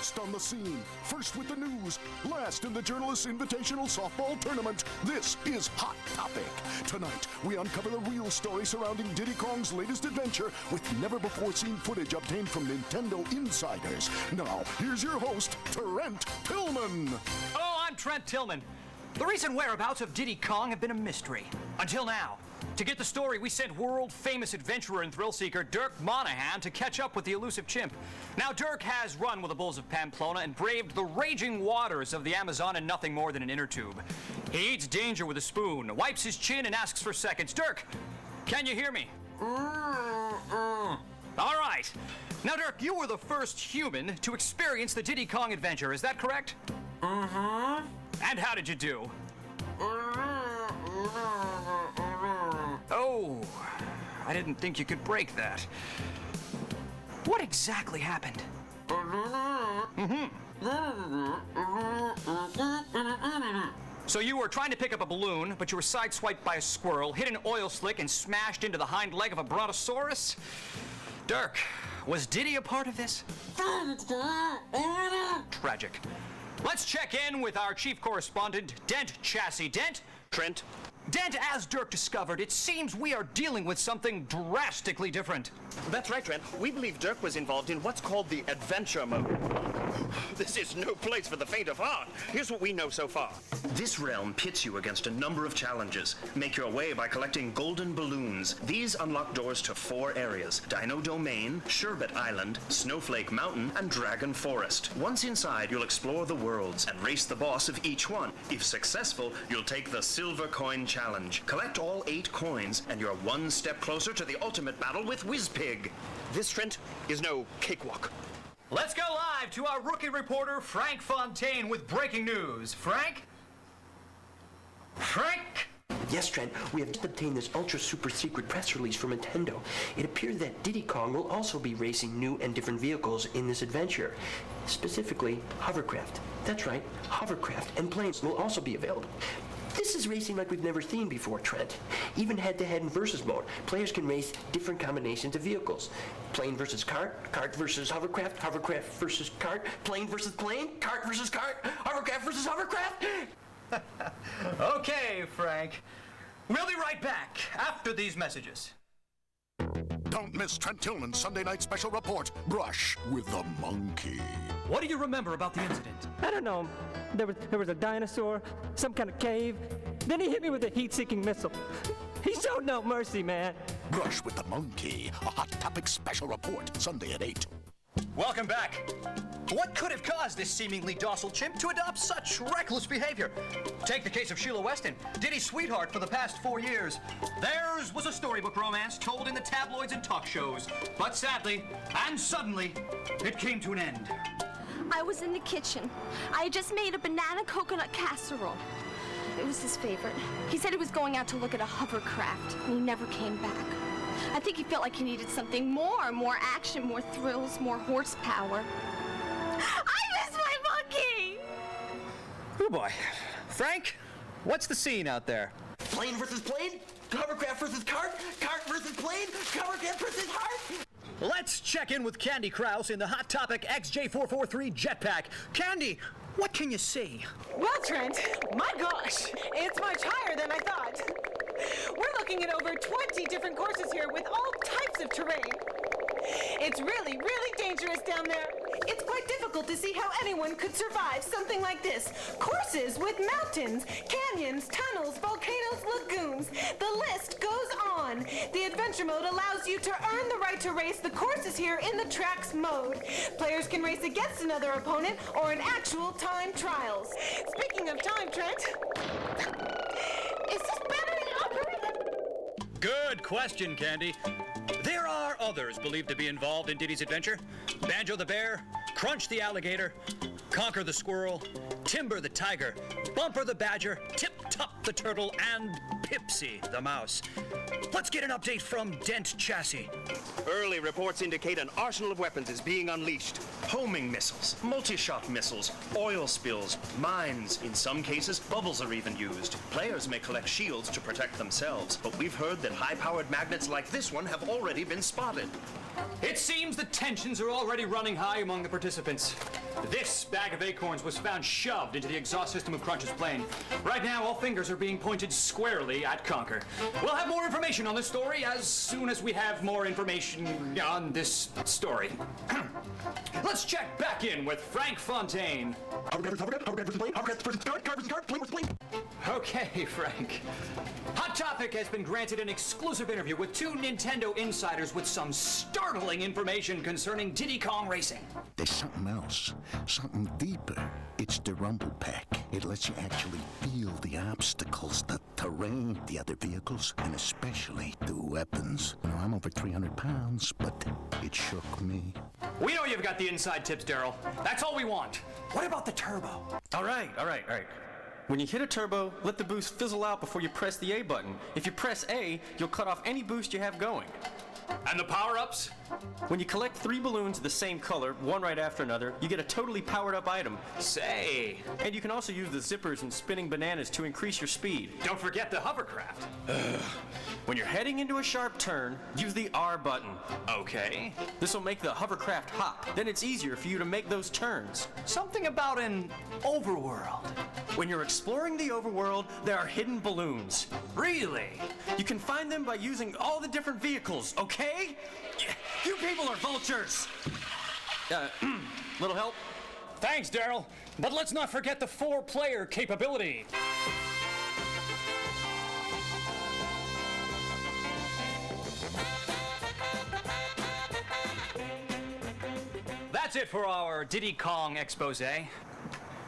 First on the scene, first with the news, last in the Journalists' Invitational Softball Tournament. This is Hot Topic. Tonight, we uncover the real story surrounding Diddy Kong's latest adventure with never-before-seen footage obtained from Nintendo insiders. Now, here's your host, Trent Tillman. Hello, I'm Trent Tillman. The recent whereabouts of Diddy Kong have been a mystery. Until now. To get the story, we sent world-famous adventurer and thrill-seeker Dirk Monahan to catch up with the elusive chimp. Now, Dirk has run with the bulls of Pamplona and braved the raging waters of the Amazon in nothing more than an inner tube. He eats danger with a spoon, wipes his chin, and asks for seconds. Dirk, can you hear me? All right. Now, Dirk, you were the first human to experience the Diddy Kong adventure. Is that correct? Mm-hmm. And how did you do? Oh, I didn't think you could break that. What exactly happened? So you were trying to pick up a balloon, but you were sideswiped by a squirrel, hit an oil slick, and smashed into the hind leg of a brontosaurus? Dirk, was Diddy a part of this? Tragic. Let's check in with our chief correspondent, Dent Chassis. Dent? Trent? Dent, as Dirk discovered, it seems we are dealing with something drastically different. That's right, Trent. We believe Dirk was involved in what's called the adventure mode. This is no place for the faint of heart. Here's what we know so far. This realm pits you against a number of challenges. Make your way by collecting golden balloons. These unlock doors to 4 areas: Dino Domain, Sherbet Island, Snowflake Mountain, and Dragon Forest. Once inside, you'll explore the worlds and race the boss of each one. If successful, you'll take the Silver Coin Challenge. Collect all 8 coins, and you're one step closer to the ultimate battle with Whizpig. This, Trent, is no cakewalk. Let's go live to our rookie reporter, Frank Fontaine, with breaking news. Frank? Frank? Yes, Trent, we have just obtained this ultra-super secret press release from Nintendo. It appears that Diddy Kong will also be racing new and different vehicles in this adventure. Specifically, hovercraft. That's right, hovercraft and planes will also be available. This is racing like we've never seen before, Trent. Even head-to-head in versus mode, players can race different combinations of vehicles. Plane versus cart, cart versus hovercraft, hovercraft versus cart, plane versus plane, cart versus cart, hovercraft versus hovercraft. Okay, Frank. We'll be right back after these messages. Don't miss Trent Tillman's Sunday night special report, Brush with the Monkey. What do you remember about the incident? I don't know. There was a dinosaur, some kind of cave. Then he hit me with a heat-seeking missile. He showed no mercy, man. Brush with the Monkey, a Hot Topic special report, Sunday at 8. Welcome back. What could have caused this seemingly docile chimp to adopt such reckless behavior? Take the case of Sheila Weston, Diddy's sweetheart for the past 4 years. Theirs was a storybook romance told in the tabloids and talk shows. But sadly, and suddenly, it came to an end. I was in the kitchen. I had just made a banana coconut casserole. It was his favorite. He said he was going out to look at a hovercraft, and he never came back. I think he felt like he needed something more action, more thrills, more horsepower. I miss my monkey! Oh boy. Frank, what's the scene out there? Plane versus plane, hovercraft versus cart, cart versus plane, hovercraft versus heart. Let's check in with Candy Krause in the Hot Topic XJ443 jetpack. Candy, what can you see? Well, Trent, my gosh, it's much higher than I thought. We're looking at over 20 different courses here with all types of terrain. It's really dangerous down there. It's quite difficult to see how anyone could survive something like this. Courses with mountains, canyons, tunnels, volcanoes, lagoons. The list goes on. The adventure mode allows you to earn the right to race the courses here in the tracks mode. Players can race against another opponent or in actual time trials. Speaking of time, Trent, is this battery operated? Good question, Candy. There are others believed to be involved in Diddy's adventure. Banjo the bear, Crunch the alligator, Conquer the squirrel, Timber the tiger, Bumper the badger, Tip Top the turtle, and Pipsy the mouse. Let's get an update from Dent Chassis. Early reports indicate an arsenal of weapons is being unleashed. Homing missiles, multi-shot missiles, oil spills, mines. In some cases, bubbles are even used. Players may collect shields to protect themselves, but we've heard that high-powered magnets like this one have already been spotted. It seems the tensions are already running high among the participants. This bag of acorns was found shoved into the exhaust system of Crunch's plane. Right now, all fingers are being pointed squarely at Conker. We'll have more information on this story as soon as we have more information on this story. Let's check back in with Frank Fontaine. Okay, Frank. Hot Topic has been granted an exclusive interview with two Nintendo insiders with some startling information concerning Diddy Kong Racing. There's something else, something deeper. It's the Rumble Pack. It lets you actually feel the obstacles, the terrain, the other vehicles, and especially the weapons. You know, I'm over 300 pounds, but it shook me. We know you've got the inside tips, Daryl. That's all we want. What about the turbo? All right. When you hit a turbo, let the boost fizzle out before you press the A button. If you press A, you'll cut off any boost you have going. And the power-ups? When you collect 3 balloons of the same color, one right after another, you get a totally powered-up item. Say. And you can also use the zippers and spinning bananas to increase your speed. Don't forget the hovercraft. When you're heading into a sharp turn, use the R button. Okay. This will make the hovercraft hop. Then it's easier for you to make those turns. Something about an overworld. When you're exploring the overworld, there are hidden balloons. Really? You can find them by using all the different vehicles, okay? You people are vultures! Little help? Thanks, Daryl. But let's not forget the 4-player capability. That's it for our Diddy Kong expose.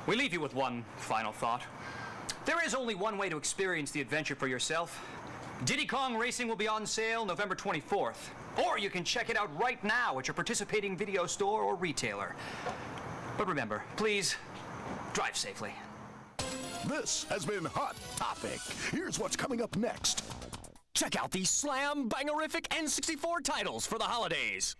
We leave you with one final thought. There is only one way to experience the adventure for yourself. Diddy Kong Racing will be on sale November 24th. Or you can check it out right now at your participating video store or retailer. But remember, please, drive safely. This has been Hot Topic. Here's what's coming up next. Check out these slam bangerific N64 titles for the holidays.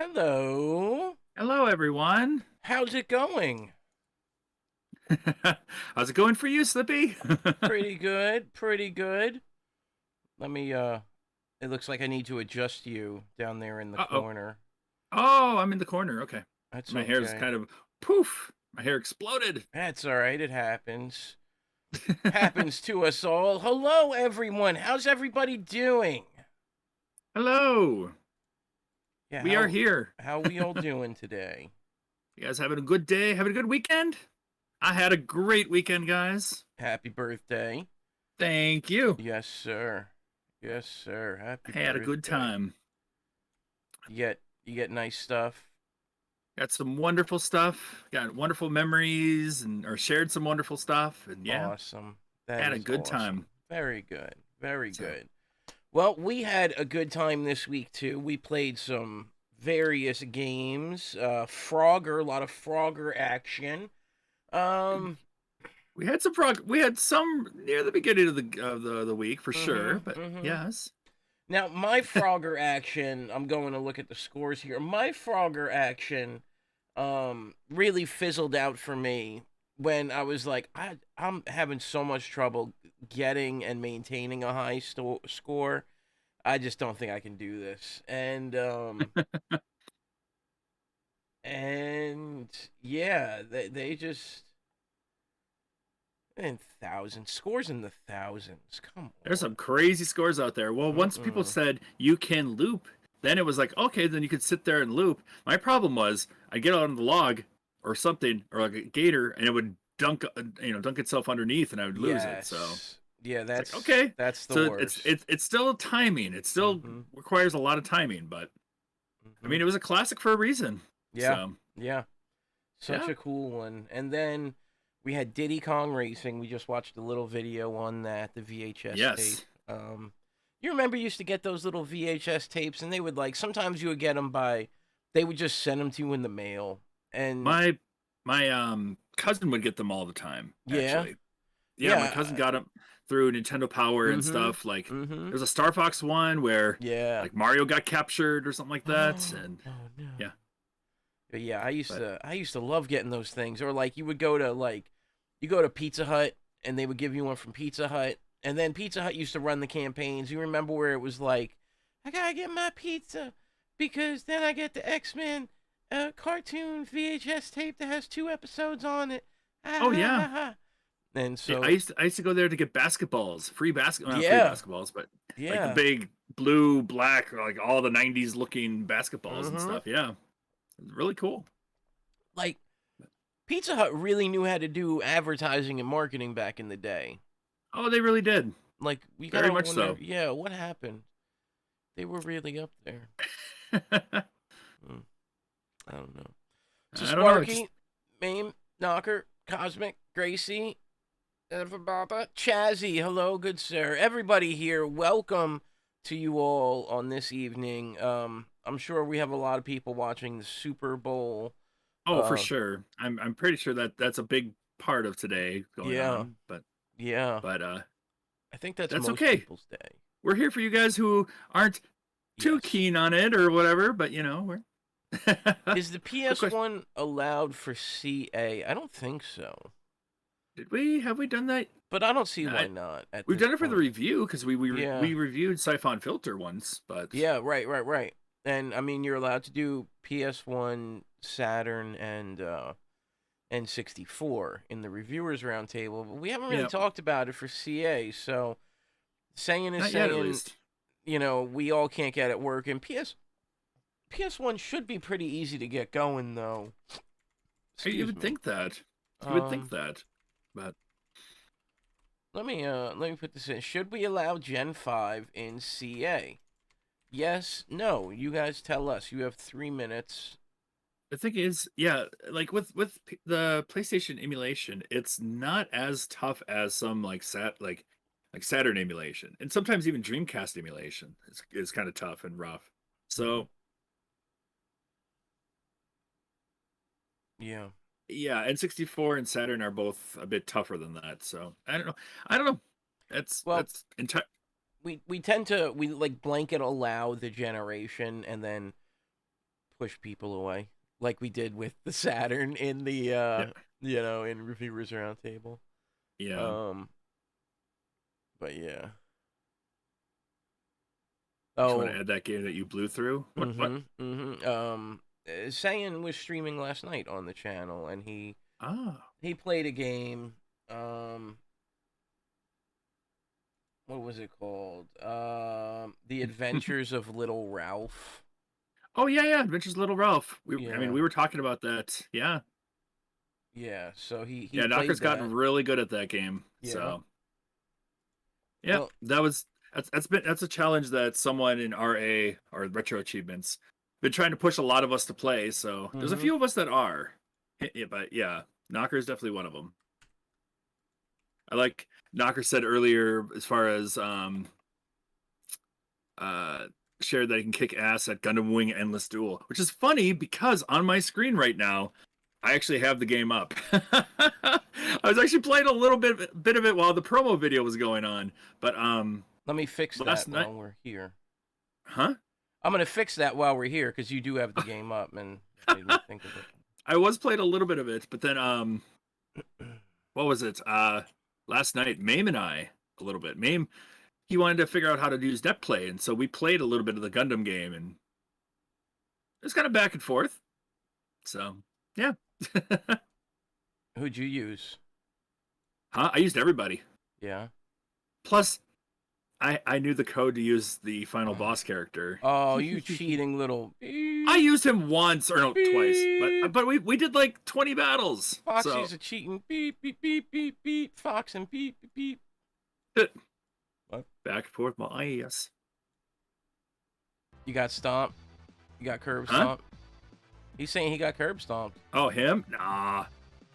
Hello. Hello, everyone. How's it going? How's it going for you, Slippy? Pretty good. Pretty good. Let me, it looks like I need to adjust you down there in the corner. Oh, I'm in the corner. Okay. That's My okay. hair's kind of poof. My hair exploded. That's all right. It happens. Happens to us all. Hello, everyone. How's everybody doing? Hello. Yeah, we are here. How we all doing today? You guys having a good day? Having a good weekend? I had a great weekend, guys. Happy birthday. Thank you. Yes, sir. Yes, sir. Happy I had a good time. You get nice stuff. Got some wonderful stuff. Got wonderful memories, or shared some wonderful stuff. And yeah, awesome. That had a is good awesome. time. Very good. Very good. Well, we had a good time this week too. We played some various games. Frogger, a lot of Frogger action. We had some near the beginning of the week for sure, but yes. Now, my Frogger action, I'm going to look at the scores here. My Frogger action really fizzled out for me when I was like, I'm having so much trouble getting and maintaining a high score. I just don't think I can do this. And and yeah, they just in thousands, scores in the thousands. Come on. There's some crazy scores out there. Well, once people said you can loop, then it was like, okay, then you could sit there and loop. My problem was I'd get on the log or something or like a gator and it would dunk itself underneath and I would lose it. So yeah, that's like, okay. That's the so worst. It's still timing. It still requires a lot of timing, but I mean, it was a classic for a reason. Yeah, so. yeah, such a cool one. And then we had Diddy Kong Racing. We just watched a little video on that, the VHS tape. You remember you used to get those little VHS tapes, and they would sometimes you would get them they would just send them to you in the mail. And my cousin would get them all the time. Actually. Yeah, my cousin got them through Nintendo Power and stuff. Like there's a Star Fox one where like Mario got captured or something like that, and yeah. But yeah, I used to love getting those things. Or you would go to Pizza Hut and they would give you one from Pizza Hut, and then Pizza Hut used to run the campaigns. You remember where it was like, I gotta get my pizza because then I get the X-Men cartoon VHS tape that has 2 episodes on it. Oh yeah. And so I used to go there to get basketballs, free basketballs, not free basketballs, but like the big blue, black, like all the '90s looking basketballs and stuff. Yeah. Really cool. Pizza Hut really knew how to do advertising and marketing back in the day. Oh, they really did. We very much so. Yeah, what happened? They were really up there. I don't know. So Sparky, Mame, Knocker, Cosmic, Gracie, Baba, Chazzy, hello, good sir. Everybody here, welcome to you all on this evening. I'm sure we have a lot of people watching the Super Bowl. Oh, for sure. I'm pretty sure that's a big part of today going on. But I think that's most okay. people's day. We're here for you guys who aren't too keen on it or whatever, but we're Is the PS1 allowed for CA? I don't think so. Have we done that? But I don't see why not. We've done it for the review because we reviewed Siphon Filter once, but right. And I mean, you're allowed to do PS1, Saturn, and 64 in the reviewers roundtable, but we haven't really talked about it for CA. So saying we all can't get it working. PS1 should be pretty easy to get going though. You would think that. But let me put this in. Should we allow Gen 5 in CA? Yes, no. You guys tell us. You have 3 minutes. The thing is, with the PlayStation emulation, it's not as tough as some like Saturn emulation, and sometimes even Dreamcast emulation is kind of tough and rough. So yeah, N64 and Saturn are both a bit tougher than that. So I don't know. That's we tend to blanket allow the generation and then push people away, like we did with the Saturn in the in Reviewers Roundtable. Yeah. But yeah. Oh, want to add that game that you blew through? What? Sayan was streaming last night on the channel, and he played a game. What was it called? The Adventures of Little Ralph. Oh yeah, Adventures of Little Ralph. I mean, we were talking about that. Yeah. Yeah. So he Knocker's gotten really good at that game. Yeah. So. Yeah, well, that's a challenge that someone in RA or Retro Achievements been trying to push a lot of us to play. So there's a few of us that are, but yeah, Knocker is definitely one of them. I like Knocker said earlier as far as shared that he can kick ass at Gundam Wing Endless Duel, which is funny because on my screen right now, I actually have the game up. I was actually playing a little bit of it while the promo video was going on, but let me fix that while we're here. Huh? I'm gonna fix that while we're here because you do have the game up, and made me think of it. I was playing a little bit of it, but then what was it? Last night, Mame and I a little bit. Mame, he wanted to figure out how to use net play, and so we played a little bit of the Gundam game, and it was kind of back and forth. So yeah. Who'd you use? Huh? I used everybody. Yeah. Plus, I knew the code to use the final boss character. Oh, you cheating little. I used him once, or no, twice. But we did like 20 battles. Foxy's a cheating. Beep, beep, beep, beep, beep. Fox and beep, beep, beep. What? Back and forth, my ass. You got stomped? You got curb stomped? He's saying he got curb stomped. Oh, him? Nah.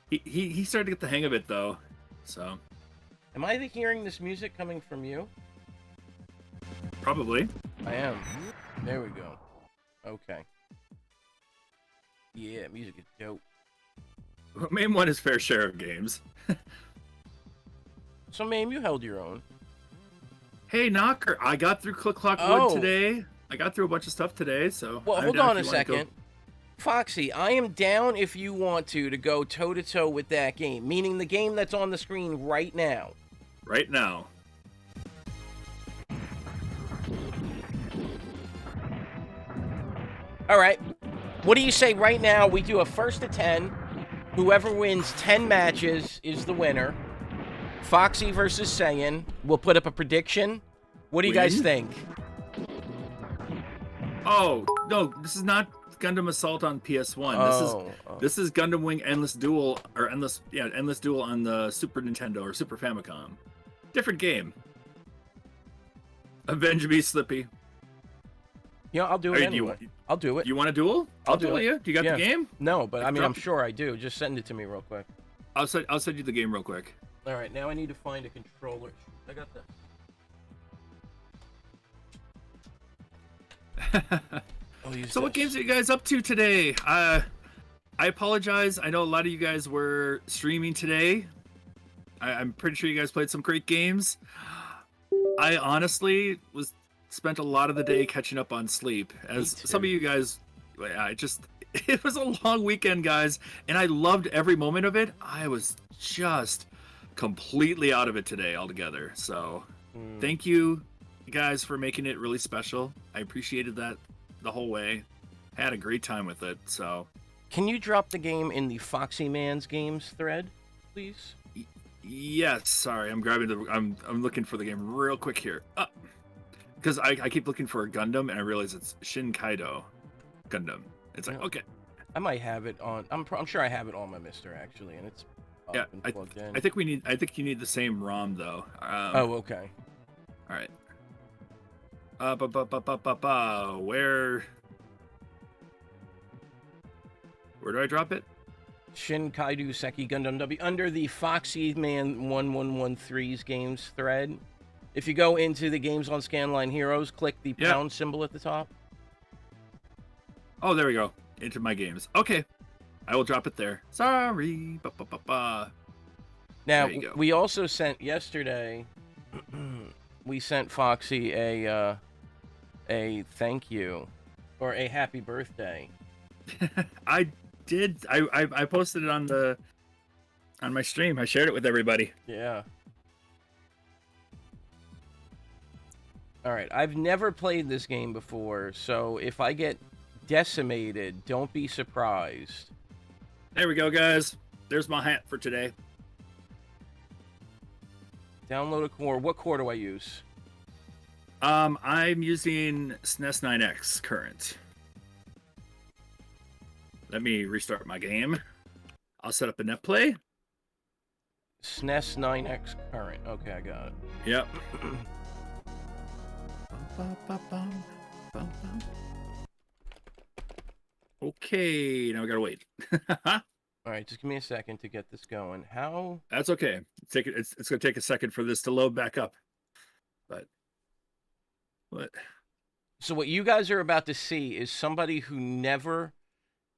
He started to get the hang of it, though. So. Am I hearing this music coming from you? Probably. I am. There we go. Okay. Yeah, music is dope. Mame won his fair share of games. So, Mame, you held your own. Hey, Knocker, I got through Click Clock Wood today. I got through a bunch of stuff today, so... Well, hold on a second. Foxy, I am down if you want to go toe-to-toe with that game, meaning the game that's on the screen right now. Right now. All right. What do you say right now? We do a first to 10. Whoever wins 10 matches is the winner. Foxy versus Saiyan. We'll put up a prediction. What do you guys think? Oh, no, this is not Gundam Assault on PS1. This is Gundam Wing Endless Duel, or Endless Duel on the Super Nintendo or Super Famicom. Different game. Avenge me, Slippy. Yeah, I'll do it anyway. I'll do it. You want a duel? I'll duel you. Do you got the game? No, but I mean, I'm sure I do. Just send it to me real quick. I'll send you the game real quick. All right, now I need to find a controller. I got that. So what games are you guys up to today? I apologize. I know a lot of you guys were streaming today. I'm pretty sure you guys played some great games. I honestly spent a lot of the day catching up on sleep. As some of you guys, it was a long weekend, guys, and I loved every moment of it. I was just completely out of it today altogether. So thank you guys for making it really special. I appreciated that the whole way. Had a great time with it. So can you drop the game in the Foxy Man's Games thread, please? Yes. Sorry, I'm looking for the game real quick here. Because I keep looking for a Gundam and I realize it's Shin Kaido Gundam. It's like, okay. I might have it on. I'm sure I have it on my Mister actually, and it's up and plugged in. I think you need the same ROM though. Oh, okay. All right. Where do I drop it? Shin Kaido Seki Gundam W under the Foxyman1113's games thread. If you go into the Games on Scanline Heroes, click the pound symbol at the top. Oh, there we go. Into my games. Okay. I will drop it there. Sorry. Now, we also sent yesterday, we sent Foxy a thank you or a happy birthday. I did. I posted it on my stream. I shared it with everybody. Yeah. All right. I've never played this game before, so if I get decimated, don't be surprised. There we go, guys. There's my hat for today. Download a core. What core do I use? I'm using SNES 9X current. Let me restart my game. I'll set up a net play. SNES 9X current. Okay, I got it. Yep. Okay, now we gotta wait. All right, just give me a second to get this going. How? That's okay. It's going to take a second for this to load back up. But what? So what you guys are about to see is somebody who never,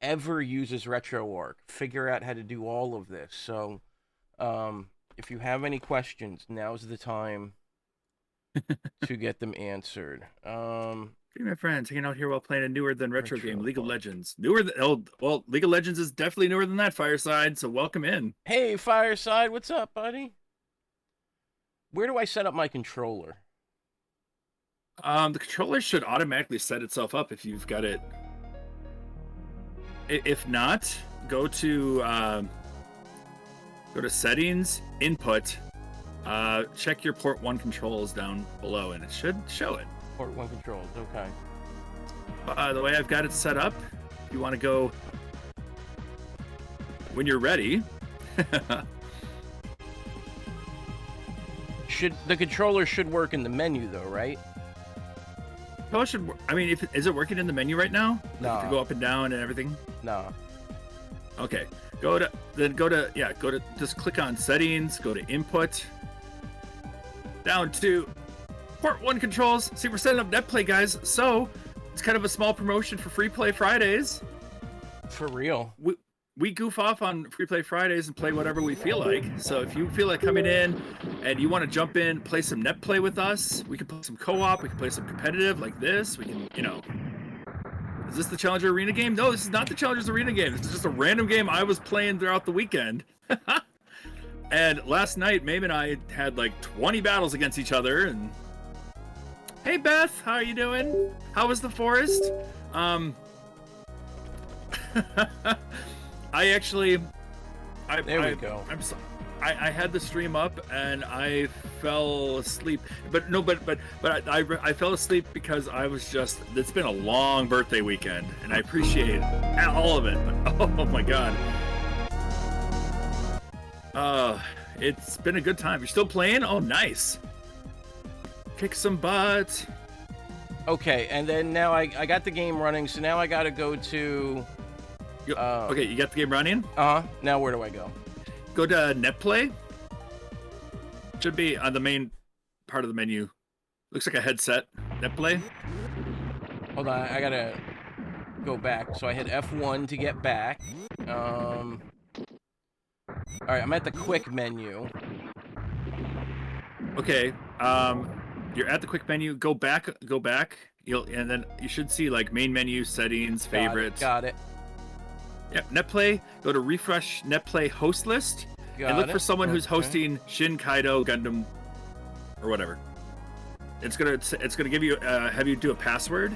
ever uses RetroArch figure out how to do all of this. So, if you have any questions, now's the time to get them answered. Hey, my friends, hanging out here while playing a newer than retro game, League of Legends. Newer than well, League of Legends is definitely newer than that, Fireside. So welcome in. Hey, Fireside, what's up, buddy? Where do I set up my controller? The controller should automatically set itself up if you've got it. If not, go to settings, input, check your port 1 controls down below, and it should show it. Port 1 controls, okay. The way I've got it set up, if you want to go when you're ready. The controller should work in the menu though, right? I mean, is it working in the menu right now? No. Like, to go up and down and everything? No. Okay. Just click on settings, go to input, down to port 1 controls. See, we're setting up NetPlay, guys. So it's kind of a small promotion for Free Play Fridays. For real. We goof off on Free Play Fridays and play whatever we feel like. So if you feel like coming in and you want to jump in, play some NetPlay with us, we can play some co-op, we can play some competitive like this. We can, is this the Challenger Arena game? No, this is not the Challenger's Arena game. This is just a random game I was playing throughout the weekend. And last night, Mame and I had like 20 battles against each other. And hey, Beth, how are you doing? How was the forest? There we go. I had the stream up and I fell asleep. But I fell asleep because it's been a long birthday weekend and I appreciate all of it. But, oh my God. It's been a good time. You're still playing? Oh, nice. Kick some butt. Okay, and then now I got the game running, so now I gotta go to... Okay, you got the game running? Uh-huh. Now where do I go? Go to NetPlay. Should be on the main part of the menu. Looks like a headset. NetPlay. Hold on, I gotta go back. So I hit F1 to get back. Alright, I'm at the quick menu. Okay, you're at the quick menu. Go back. And then you should see like main menu, settings, favorites. Got it. Yep, NetPlay. Go to refresh NetPlay host list. And look for someone who's hosting Shin Kaido Gundam or whatever. It's gonna give you have you do a password.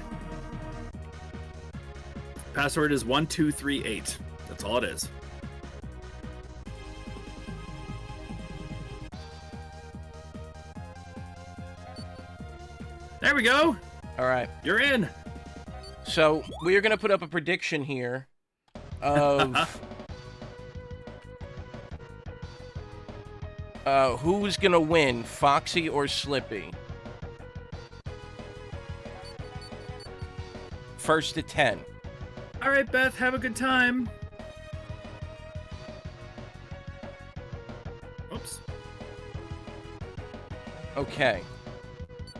Password is 1238. That's all it is. There we go. All right. You're in. So we are going to put up a prediction here of who's going to win, Foxy or Slippy. 1st to 10. All right, Beth, have a good time. Oops. Okay.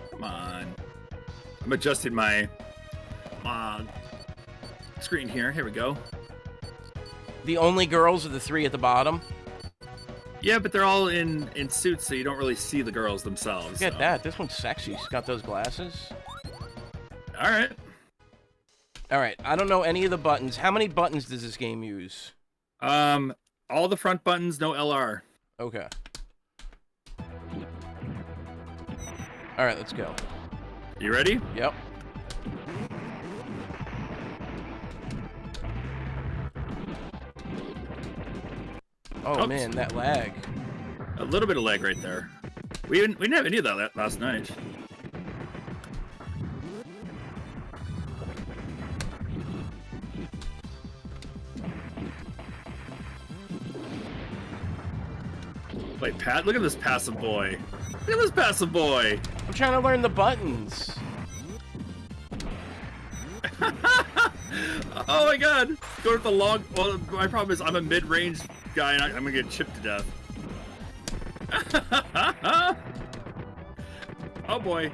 Come on. I'm adjusting my screen here. Here we go. The only girls are the 3 at the bottom? Yeah, but they're all in suits, so you don't really see the girls themselves. Look at that. This one's sexy. She's got those glasses. All right. All right. I don't know any of the buttons. How many buttons does this game use? All the front buttons, no LR. Okay. All right, let's go. You ready? Yep. Oh, man, that lag. A little bit of lag right there. We didn't have any of that last night. Wait, Pat, look at this passive boy. Look at this passive boy. I'm trying to learn the buttons. Oh my god! Go with the long. Well, my problem is I'm a mid-range guy and I'm gonna get chipped to death. Oh boy.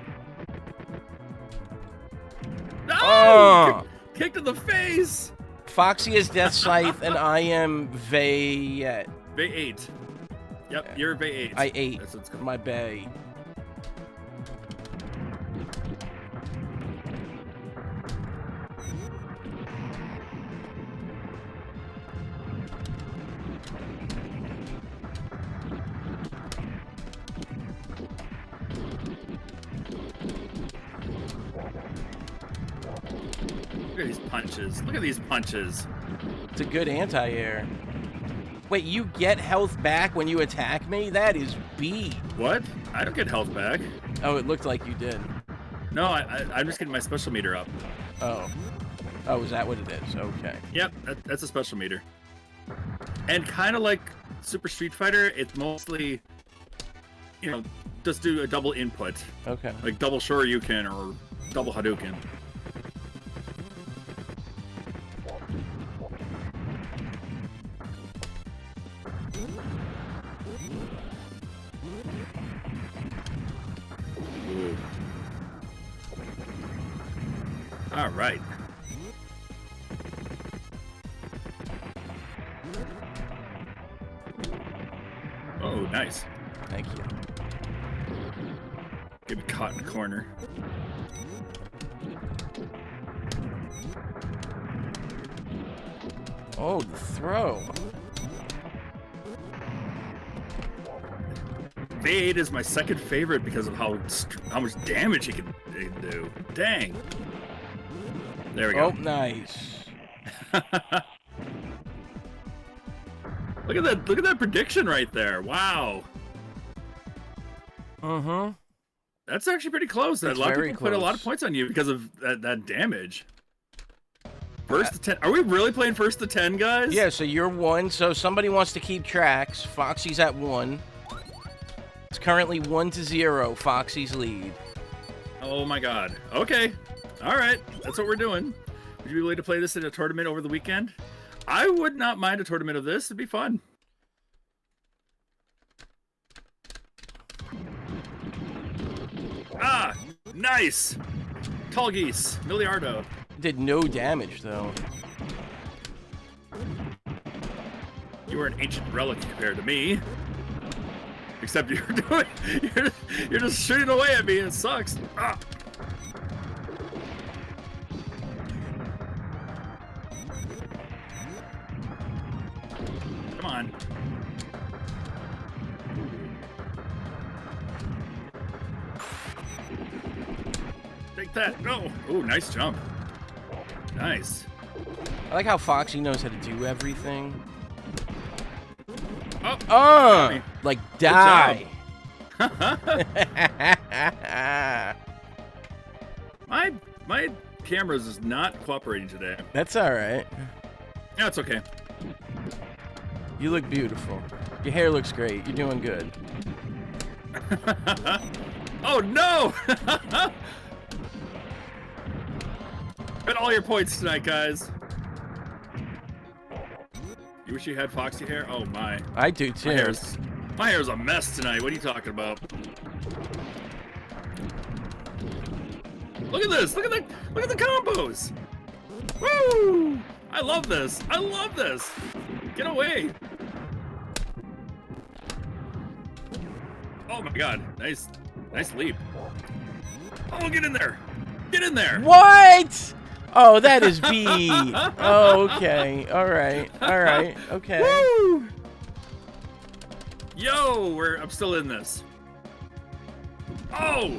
No! Oh. Kicked in the face! Foxy is Death Scythe, and I am Vayette. Bay 8. Yep, you're Bay 8. I ate That's what's my bay. Look at these punches. Look at these punches. It's a good anti-air. Wait, you get health back when you attack me? That is B. What? I don't get health back. Oh, it looked like you did. No, I'm just getting my special meter up. Oh. Oh, is that what it is? Okay. Yep, that's a special meter. And kind of like Super Street Fighter, it's mostly, you know, just do a double input. Okay. Like double Shoryuken or double Hadouken. All right. Oh, nice. Thank you. Get me caught in the corner. Oh, the throw. Fade is my second favorite because of how much damage he can do. Dang. There we go. Oh, nice. Look at that! Look at that prediction right there! Wow. Mm-hmm. That's actually pretty close. A lot of people put a lot of close. points on you because of that damage. First to 10. Are we really playing first to 10, guys? Yeah. So you're 1. So somebody wants to keep tracks. Foxy's at 1. It's currently 1-0. Foxy's lead. Oh my God. Okay. All right. That's what we're doing. Would you be willing to play this in a tournament over the weekend? I would not mind a tournament of this. It'd be fun. Ah, nice. Tall geese, Miliardo. Did no damage though. You were an ancient relic compared to me. Except you're just shooting away at me and it sucks. Ah. Come on. Take that. No. Oh, nice jump. Nice. I like how Foxy knows how to do everything. Oh. Like die. My cameras is not cooperating today. That's all right. Yeah, it's okay. You look beautiful. Your hair looks great. You're doing good. Oh no! Got all your points tonight, guys. You wish you had Foxy hair? Oh my. I do too. My hair's a mess tonight. What are you talking about? Look at this! Look at the combos! Woo! I love this! I love this! Get away! Oh my God! Nice leap! Oh, get in there! Get in there! What? Oh, that is B. Oh, okay. All right. All right. Okay. Woo! Yo, I'm still in this. Oh!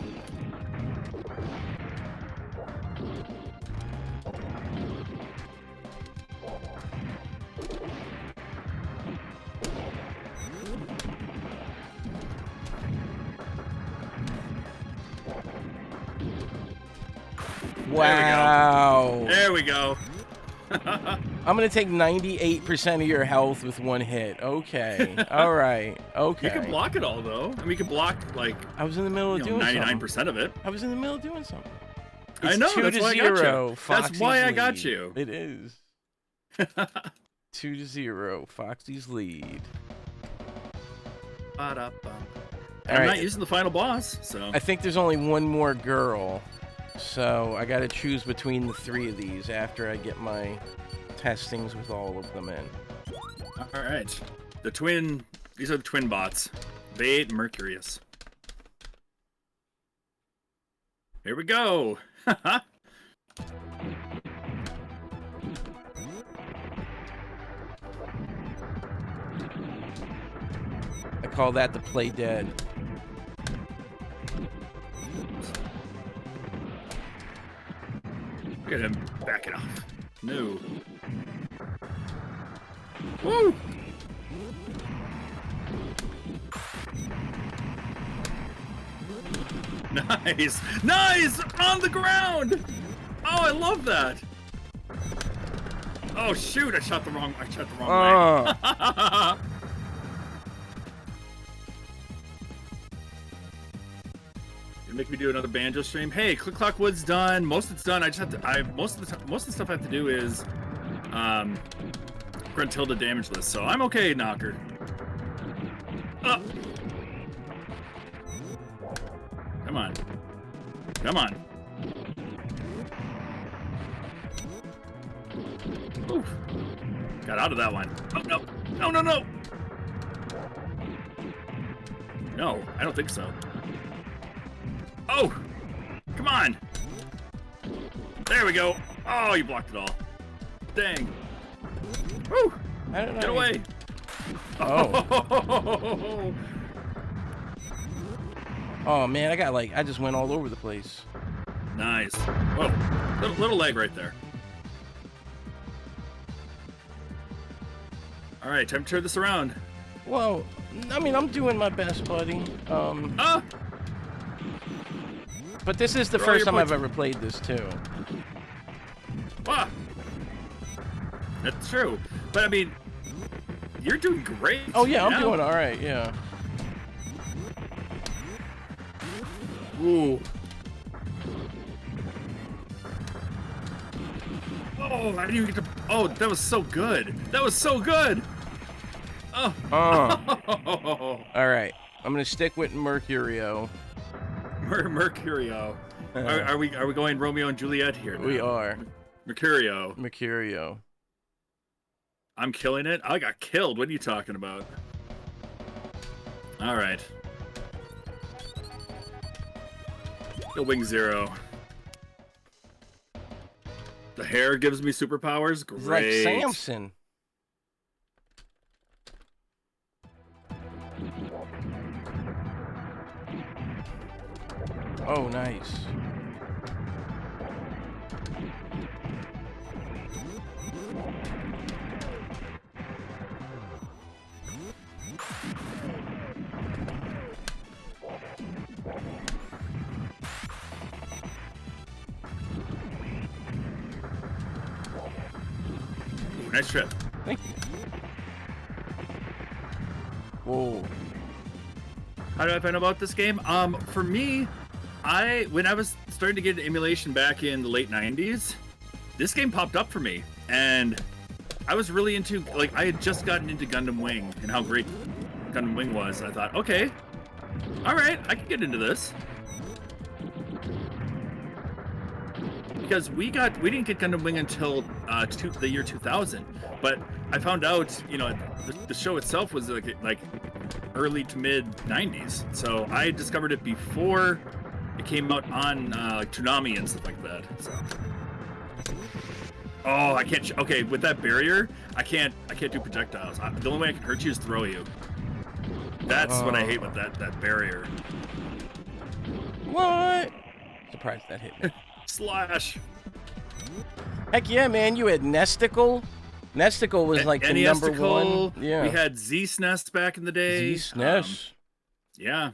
Wow. There we go. I'm going to take 98% of your health with one hit. Okay. All right. Okay. You can block it all, though. I mean, you can block, like... I was in the middle of doing 99% of it. I was in the middle of doing something. It's I know. 2 That's to why 0. I got you. That's Foxy's why I got lead. you. It is. 2 to 0. Foxy's lead. Ba-da-bum. All I'm right. not using the final boss, so. I think there's only one more girl, so I got to choose between the 3 of these after I get my testings with all of them in. All right. These are the twin bots. Bait and Mercurius. Here we go. I call that the play dead. Look at him backing off. No. Woo! Nice! Nice! On the ground! Oh, I love that! Oh shoot, I shot the wrong way. You make me do another banjo stream. Hey, Click Clock Wood's done. Most of it's done. I just have to most of the stuff I have to do is Gruntilda damage list, so I'm okay, Knocker. Come on. Come on. Oof. Got out of that one. Oh, no. No, no, no. No, I don't think so. Oh! Come on! There we go. Oh, you blocked it all. Dang. Woo! I don't know. Get away. Oh. Oh man, I just went all over the place. Nice. Whoa. Little leg right there. All right, time to turn this around. Well, I mean, I'm doing my best, buddy. But this is the first time I've ever played this too. Ah. That's true. But I mean, you're doing great. Oh yeah, I'm doing all right. Yeah. Ooh. Oh, I didn't even get to. Oh, that was so good. That was so good. Oh. All right. I'm gonna stick with Mercurio. Mercurio. Are we going Romeo and Juliet here? Now? We are. Mercurio. Mercurio. I'm killing it. I got killed. What are you talking about? All right. Go Wing Zero. The hair gives me superpowers. Great. It's like Samson. Oh, nice. Nice trip. Thank you. Whoa. How did I find out about this game? For me, when I was starting to get emulation back in the late 90s, this game popped up for me, and I was really into, like, I had just gotten into Gundam Wing and how great Gundam Wing was. I thought, okay, all right, I can get into this. Because we didn't get Gundam Wing until the year 2000, but I found out, you know, the show itself was like early to mid 90s, so I discovered it before it came out on like Toonami and stuff like that. So, oh, I can't. Okay, with that barrier, I can't do projectiles. The only way I can hurt you is throw you. That's what I hate with that barrier. What? Surprised that hit me. Slash. Heck yeah, man! You had Nesticle. Nesticle was like the number one. Yeah. We had Z-SNES back in the day. Z-SNES. Yeah.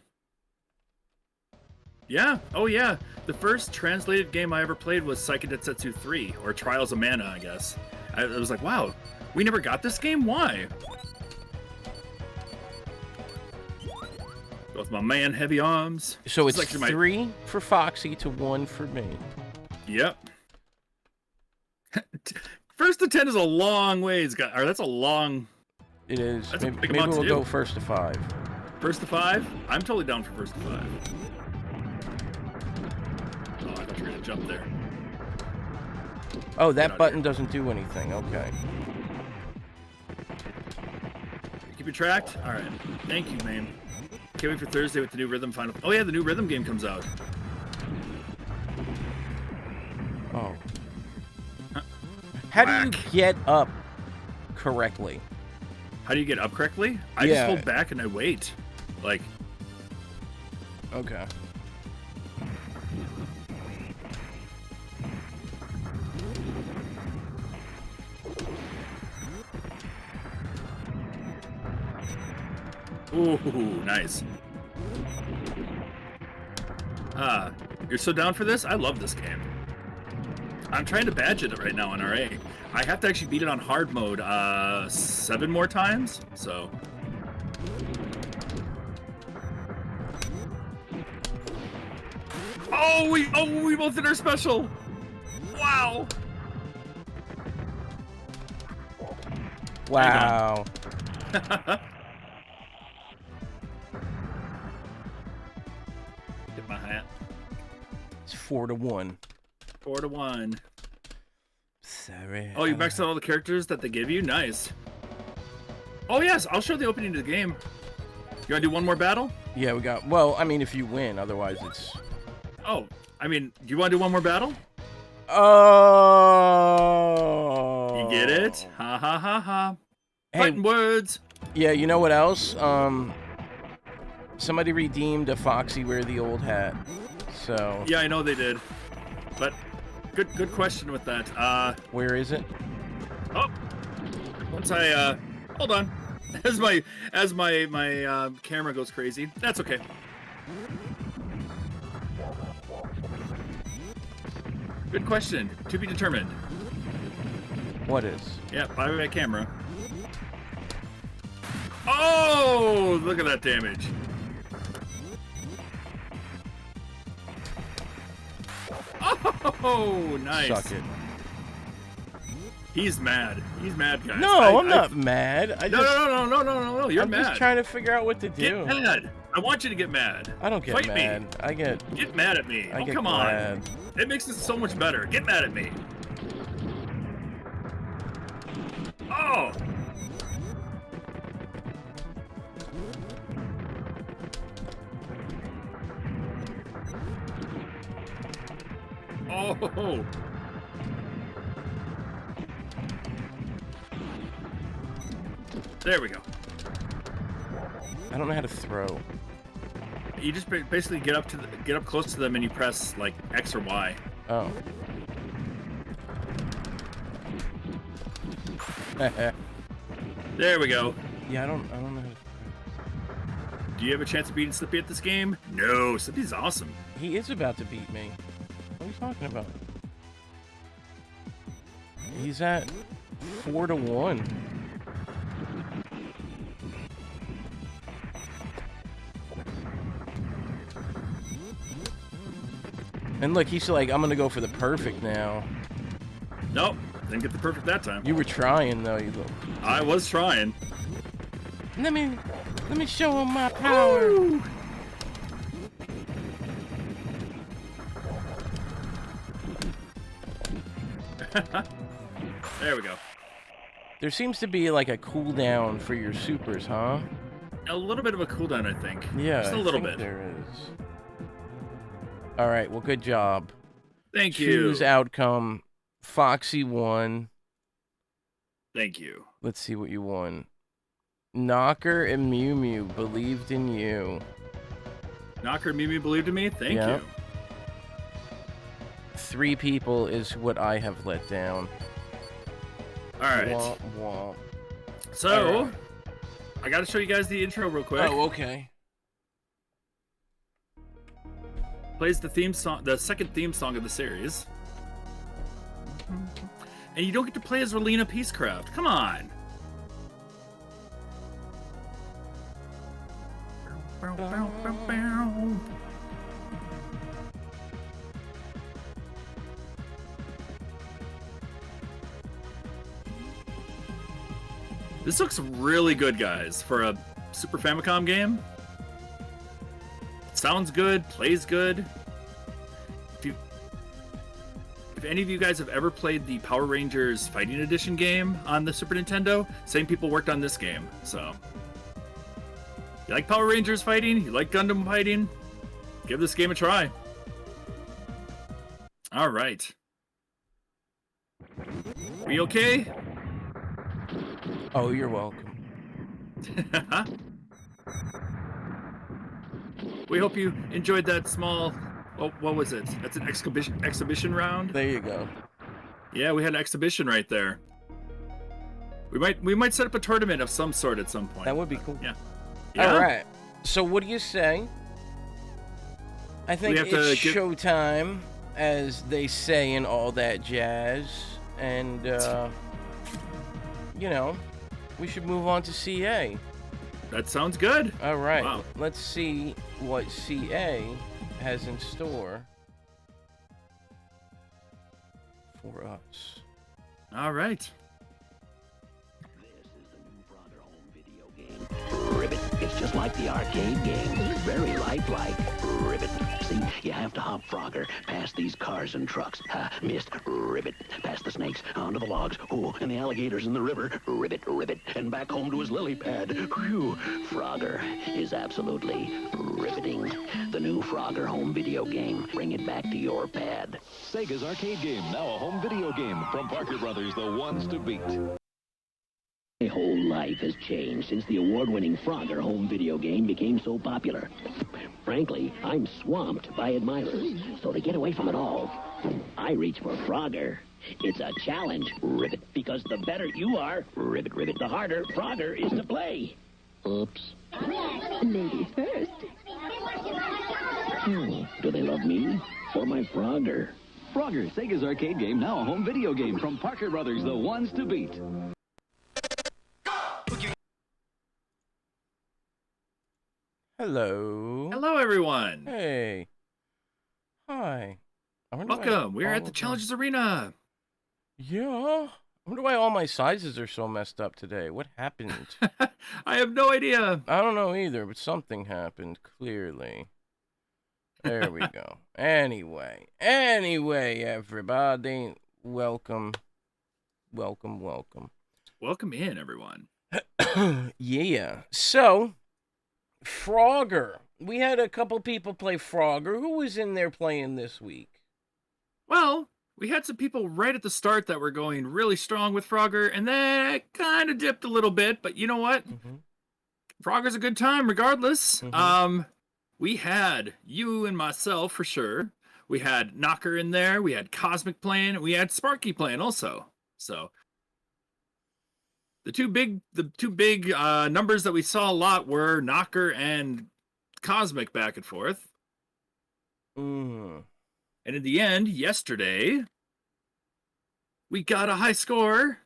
Yeah. Oh yeah. The first translated game I ever played was Seiken 3, or Trials of Mana, I guess. I was like, wow, we never got this game. Why? With my man, Heavy Arms. So it's like 3 for Foxy to 1 for me. Yep. First to 10 is a long ways, guys. Or that's a long. It is. That's a big Maybe amount to we'll do. go first to 5. First to 5? I'm totally down for first to 5. Oh, I thought you were gonna jump there. Oh, that button doesn't do anything. Okay. Keep it tracked? Alright. Thank you, man. Can't wait for Thursday with the new Rhythm final. Oh, yeah, the new Rhythm game comes out. Oh. How do you get up correctly? How do you get up correctly? I just hold back and I wait. Like. Okay. Ooh, nice. You're so down for this? I love this game. I'm trying to badge it right now on RA. I have to actually beat it on hard mode 7 more times, so. Oh, we both did our special. Wow. Wow. Get my hat. It's 4-1. 4-1. Sorry. Oh, you maxed out all the characters that they give you? Nice. Oh, yes. I'll show the opening to the game. You want to do one more battle? Yeah, we got... Well, I mean, if you win. Otherwise, it's... Oh, I mean, do you want to do one more battle? Oh. You get it? Ha ha ha ha. Hey, Fighting words. Yeah, you know what else? Somebody redeemed a Foxy Wear the Old Hat. So... Yeah, I know they did. But good question with that. Where is it? Oh. Once I hold on. As my camera goes crazy. That's okay. Good question. To be determined. What is? Yeah, by my camera. Oh, look at that damage. Oh, nice. Suck it. He's mad. He's mad, guys. No, I'm not mad. No. You're I'm mad. just trying to figure out what to do. Get mad. I want you to get mad. I don't get Fight mad. Me. I get mad at me. I get come glad. on. It makes it so much better. Get mad at me. Oh. Oh. There we go. I don't know how to throw. You just basically get up close to them and you press like X or Y. Oh. There we go. Yeah, I don't know how to... Do you have a chance of beating Slippy at this game? No, Slippy's awesome. He is about to beat me. What are you talking about? He's at 4-1. And look, he's like, I'm gonna go for the perfect now. Nope, didn't get the perfect that time. You were trying though, you little... I was trying. Let me show him my power. Woo! There we go. There seems to be like a cooldown for your supers, huh? A little bit of a cooldown, I think. Yeah, just a little I think bit. there is. All right, well, good job. Thank you. Choose outcome. Foxy won. Thank you. Let's see what you won. Knocker and Mew Mew believed in you. Knocker and Mimi believed in me? Thank Yep. you. 3 people is what I have let down. All right. Womp womp. So, All right. I got to show you guys the intro real quick. Oh, okay. Plays the theme song, the second theme song of the series. And you don't get to play as Relina Peacecraft. Come on. This looks really good, guys, for a Super Famicom game. Sounds good, plays good. If any of you guys have ever played the Power Rangers Fighting Edition game on the Super Nintendo, same people worked on this game. So, you like Power Rangers fighting? You like Gundam fighting? Give this game a try. All right. We okay? Oh, you're welcome. We hope you enjoyed that small. Oh, what was it? That's an exhibition round. There you go. Yeah, we had an exhibition right there. We might set up a tournament of some sort at some point. That would be cool. Yeah. All right. So what do you say? I think it's showtime, as they say in all that jazz, and you know, we should move on to CA. That sounds good. All right. Wow. Let's see what CA has in store for us. All right. Ribbit. It's just like the arcade game. Very lifelike. Ribbit. See, you have to hop Frogger past these cars and trucks. Missed. Ribbit. Past the snakes, onto the logs. Oh, and the alligators in the river. Ribbit, ribbit. And back home to his lily pad. Whew. Frogger is absolutely riveting. The new Frogger home video game. Bring it back to your pad. Sega's arcade game, now a home video game from Parker Brothers, the ones to beat. My whole life has changed since the award-winning Frogger home video game became so popular. Frankly, I'm swamped by admirers, so to get away from it all, I reach for Frogger. It's a challenge, Ribbit, because the better you are, Ribbit, Ribbit, the harder Frogger is to play. Oops. Ladies first. Do they love me or my Frogger? Frogger, Sega's arcade game, now a home video game from Parker Brothers, the ones to beat. Hello. Hello, everyone. Hey. Hi. Welcome. We're at the Challenges Arena. Yeah. I wonder why all my sizes are so messed up today. What happened? I have no idea. I don't know either, but something happened, clearly. There we go. Anyway, everybody. Welcome. Welcome in, everyone. Yeah. So, Frogger. We had a couple people play Frogger. Who was in there playing this week? Well, we had some people right at the start that were going really strong with Frogger, and then it kind of dipped a little bit, but you know what? Mm-hmm. Frogger's a good time regardless. Mm-hmm. We had you and myself for sure. We had Knocker in there. We had Cosmic playing. We had Sparky playing also. So the two big numbers that we saw a lot were Knocker and Cosmic back and forth. Mm. And in the end, yesterday, we got a high score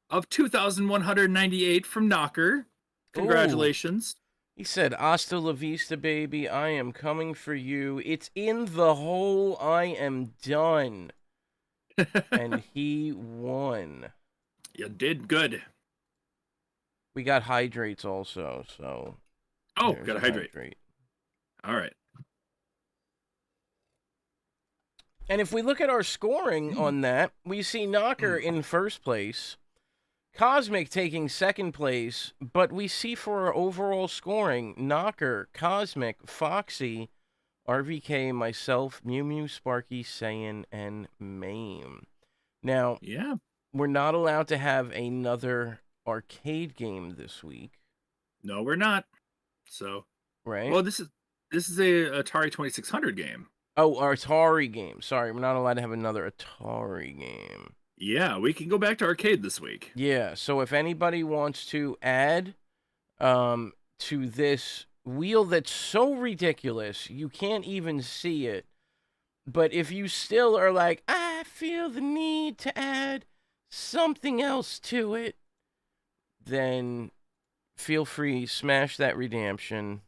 of 2,198 from Knocker. Congratulations. Ooh. He said, "Hasta la vista, baby. I am coming for you. It's in the hole. I am done." And he won. You did good. We got hydrates also, so. Oh, got a hydrate. All right. And if we look at our scoring on that, we see Knocker in first place, Cosmic taking second place, but we see for our overall scoring, Knocker, Cosmic, Foxy, RVK, myself, Mew Mew, Sparky, Saiyan, and Mame. Now, we're not allowed to have another arcade game this week. No, we're not. So, right? Well, this is a Atari 2600 game. Oh, our Atari game. Sorry, we're not allowed to have another Atari game. Yeah, we can go back to arcade this week. Yeah, so if anybody wants to add to this wheel that's so ridiculous, you can't even see it. But if you still are like, I feel the need to add something else to it, then feel free, smash that redemption.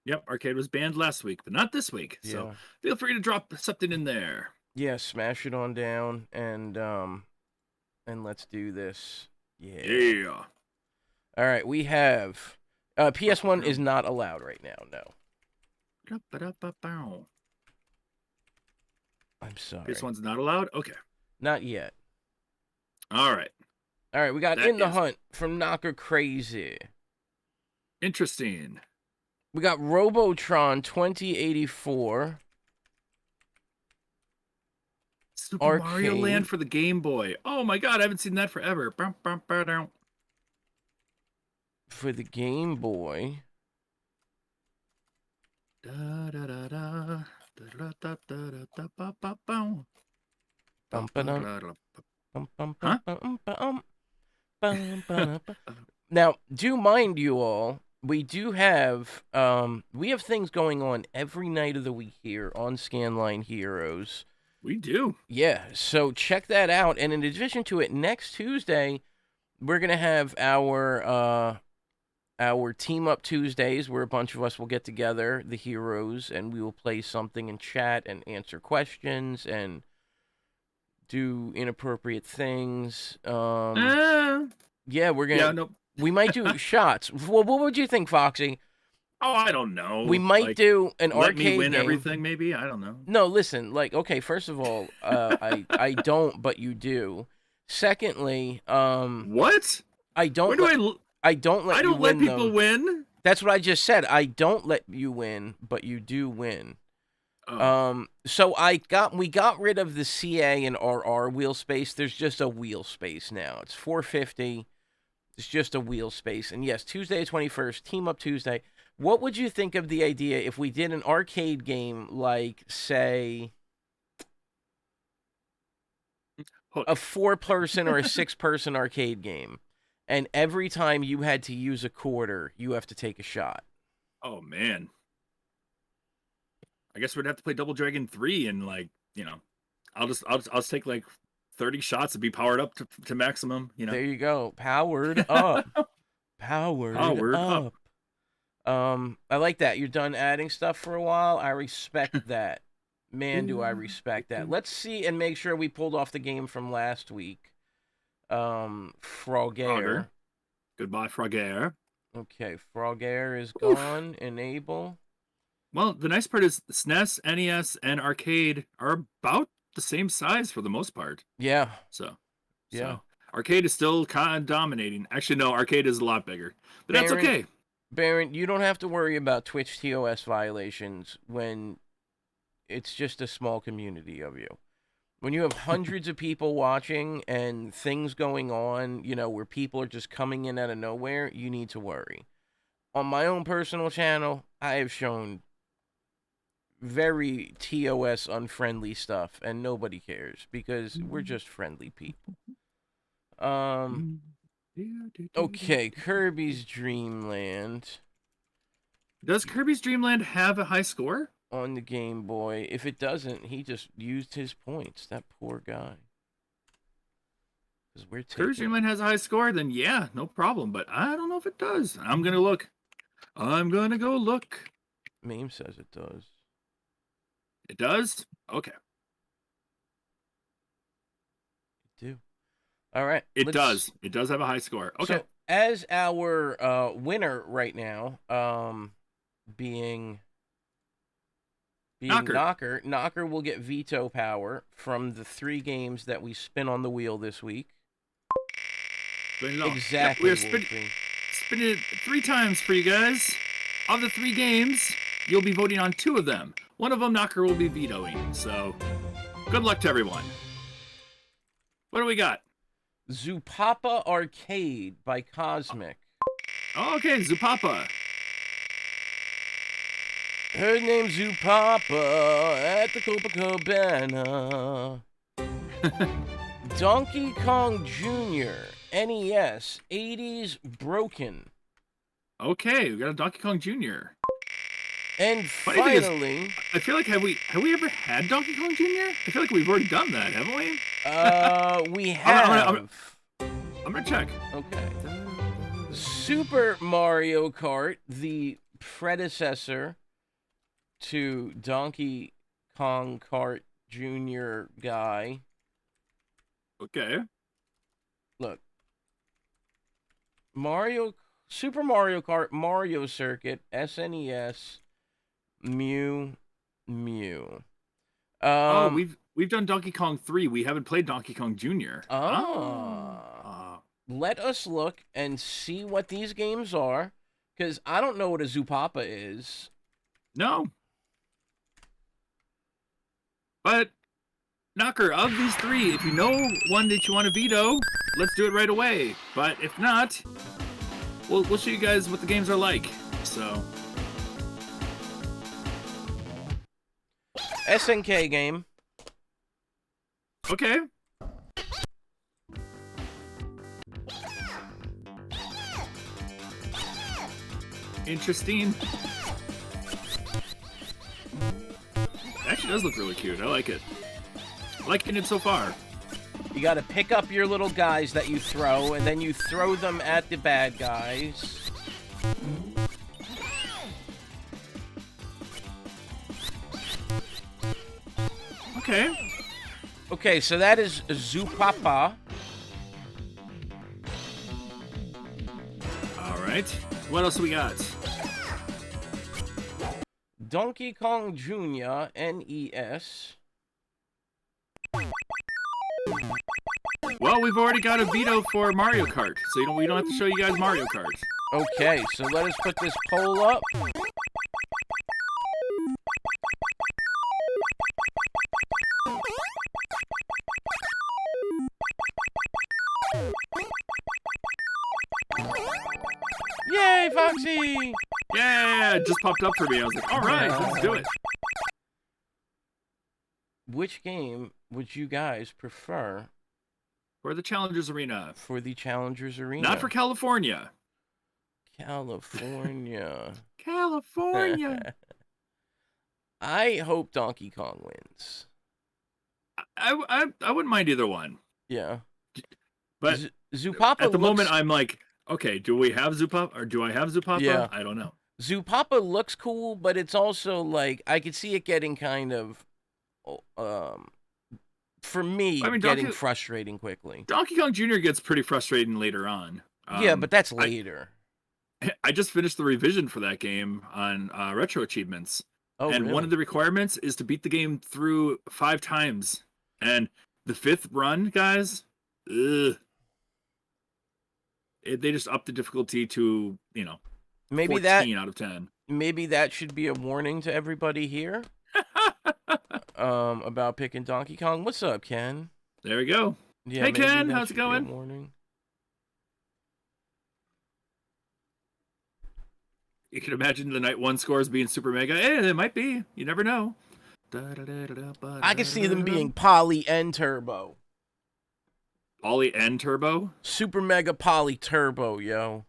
Yep, arcade was banned last week, but not this week. Yeah. So feel free to drop something in there. Yeah, smash it on down and let's do this. Yeah. Yeah. All right, we have PS1 is not allowed right now. No. I'm sorry. PS1's not allowed? Okay. Not yet. All right. All right, we got In the Hunt from Knocker Crazy. Interesting. We got Robotron 2084. Super Mario Land for the Game Boy. Oh my god, I haven't seen that forever. For the Game Boy. Now, do mind you all, we do have we have things going on every night of the week here on Scanline Heroes. We do. Yeah, so check that out. And in addition to it, next Tuesday, we're gonna have our Team Up Tuesdays, where a bunch of us will get together, the heroes, and we will play something and chat and answer questions and do inappropriate things. Yeah, we're gonna. Yeah, no. We might do shots. Well, what would you think, Foxy? Oh, I don't know. We might do an let arcade me win game. everything, maybe? I don't know. No, listen. Like, okay, first of all, I don't, but you do. Secondly, what? I don't. I don't let you win. Let people win. That's what I just said. I don't let you win, but you do win. Oh. So we got rid of the CA and RR wheel space. There's just a wheel space now. It's 450. It's just a wheel space. And yes, Tuesday 21st, Team Up Tuesday. What would you think of the idea if we did an arcade game like, say, a 4-person or a 6-person arcade game, and every time you had to use a quarter, you have to take a shot? Oh man. I guess we'd have to play Double Dragon 3 and I'll just take like 30 shots to be powered up to maximum, There you go. Powered up. Powered up. I like that. You're done adding stuff for a while. I respect that. Man, do I respect that. Let's see and make sure we pulled off the game from last week. Frogger. Goodbye, Frogger. Okay, Frogger is gone. Enable. Well, the nice part is SNES, NES, and arcade are about the same size for the most part. Yeah. So arcade is still kind of dominating. Actually, no, arcade is a lot bigger, but that's okay. Baron, you don't have to worry about Twitch TOS violations when it's just a small community of you. When you have hundreds of people watching and things going on, where people are just coming in out of nowhere, you need to worry. On my own personal channel, I have shown very TOS unfriendly stuff, and nobody cares because we're just friendly people. Okay, Kirby's Dream Land. Does Kirby's Dream Land have a high score? On the Game Boy. If it doesn't, he just used his points. That poor guy. Kirby's Dream Land has a high score, then yeah, no problem. But I don't know if it does. I'm going to look. I'm going to go look. Meme says it does. It does? Okay. Do. All right. It does. It does have a high score. Okay. So, as our winner right now, being Knocker. Knocker will get veto power from the 3 games that we spin on the wheel this week. Exactly. Yep, we're spinning it 3 times for you guys. Of the 3 games, you'll be voting on 2 of them. One of them Knocker will be vetoing. So, good luck to everyone. What do we got? Zoopapa Arcade by Cosmic. Oh, okay, Zoopapa. Her name's Zoopapa at the Copacabana. Donkey Kong Jr. NES 80s Broken. Okay, we got a Donkey Kong Jr. And finally, I feel like have we ever had Donkey Kong Jr.? I feel like we've already done that, haven't we? We have. I'm gonna check. Okay. Super Mario Kart, the predecessor to Donkey Kong Kart Jr. guy. Okay. Look. Mario Super Mario Kart, Mario Circuit, SNES, Mew. We've done Donkey Kong 3. We haven't played Donkey Kong Jr. Let us look and see what these games are, because I don't know what a Zoopapa is. No. But, Knocker, of these three, if you know one that you want to veto, let's do it right away. But if not, we'll show you guys what the games are like. So, SNK game. Okay. Interesting. Actually does look really cute. I like it. Liking it so far. You got to pick up your little guys that you throw, and then you throw them at the bad guys. Okay. Okay, so that is Zoopapa. All right. What else we got? Donkey Kong Jr. NES. Well, we've already got a veto for Mario Kart, so we don't have to show you guys Mario Kart. Okay, so let us put this poll up. Yay, Foxy! Yeah, it just popped up for me. I was like, all right, let's do it. Which game would you guys prefer? For the Challengers Arena. For the Challengers Arena. Not for California. California. California. I hope Donkey Kong wins. I wouldn't mind either one. Yeah. But Zoopapa at the moment, I'm like, okay, do we have Zoopapa or do I have Zoopapa? Yeah. I don't know. Zoopapa looks cool, but it's also like I could see it getting kind of, for me, getting frustrating quickly. Donkey Kong Jr. gets pretty frustrating later on. Yeah, but that's later. I just finished the revision for that game on Retro Achievements. Oh, and really? one of the requirements is to beat the game through 5 times. And the 5th run, guys, they just upped the difficulty to, maybe 14 out of 10. Maybe that should be a warning to everybody here about picking Donkey Kong. What's up, Ken? There we go. Yeah, hey, maybe Ken, that how's it should be a going? warning. You can imagine the night 1 scores being super mega. Hey, they might be. You never know. I can see them being Poly and Turbo. Poly and Turbo? Super Mega Poly Turbo, yo.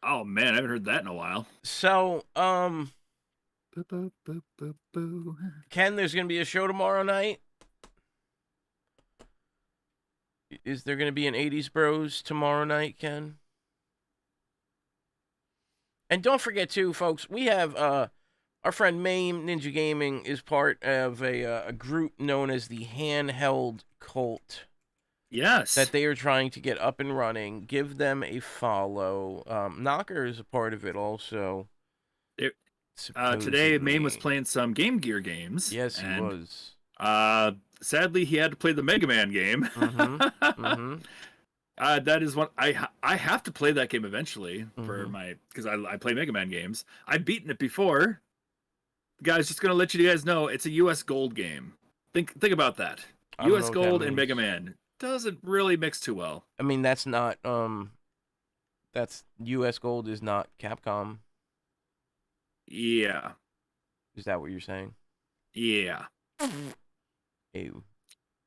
Oh, man, I haven't heard that in a while. So, Ken, there's going to be a show tomorrow night? Is there going to be an 80s Bros tomorrow night, Ken? And don't forget, too, folks, we have our friend Mame Ninja Gaming is part of a group known as the Handheld Cult. Yes. That they are trying to get up and running. Give them a follow. Knocker is a part of it also. Today, Mame was playing some Game Gear games. Yes, he was. Sadly, he had to play the Mega Man game. That is what I have to play that game eventually for because I play Mega Man games. I've beaten it before. Guys, just gonna let you guys know it's a US Gold game. Think about that. US Gold and Mega Man doesn't really mix too well. I mean, that's not that's US Gold is not Capcom. Yeah. Is that what you're saying? Yeah. Ew.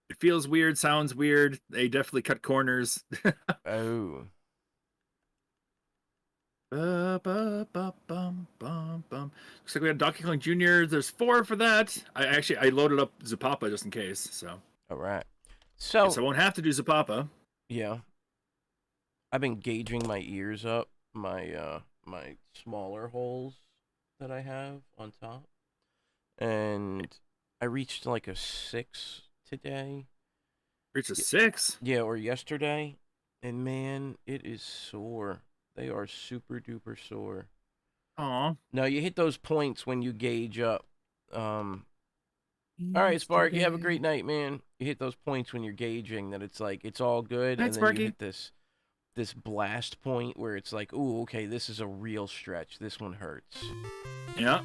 It feels weird, sounds weird. They definitely cut corners. Oh. Looks like we had Donkey Kong Jr. There's 4 for that. I loaded up Zoopapa just in case. So. All right. So I won't have to do Zoopapa. Yeah. I've been gauging my ears up, my my smaller holes that I have on top, and I reached like a 6 today. Reached a 6? Yeah, or yesterday, and man, it is sore. They are super duper sore. Aw. No, you hit those points when you gauge up. All right, Spark, you have a great night, man. You hit those points when you're gauging that it's like it's all good, Thanks, and then Sparky. you hit this blast point where it's like, ooh, okay, this is a real stretch. This one hurts. Yeah.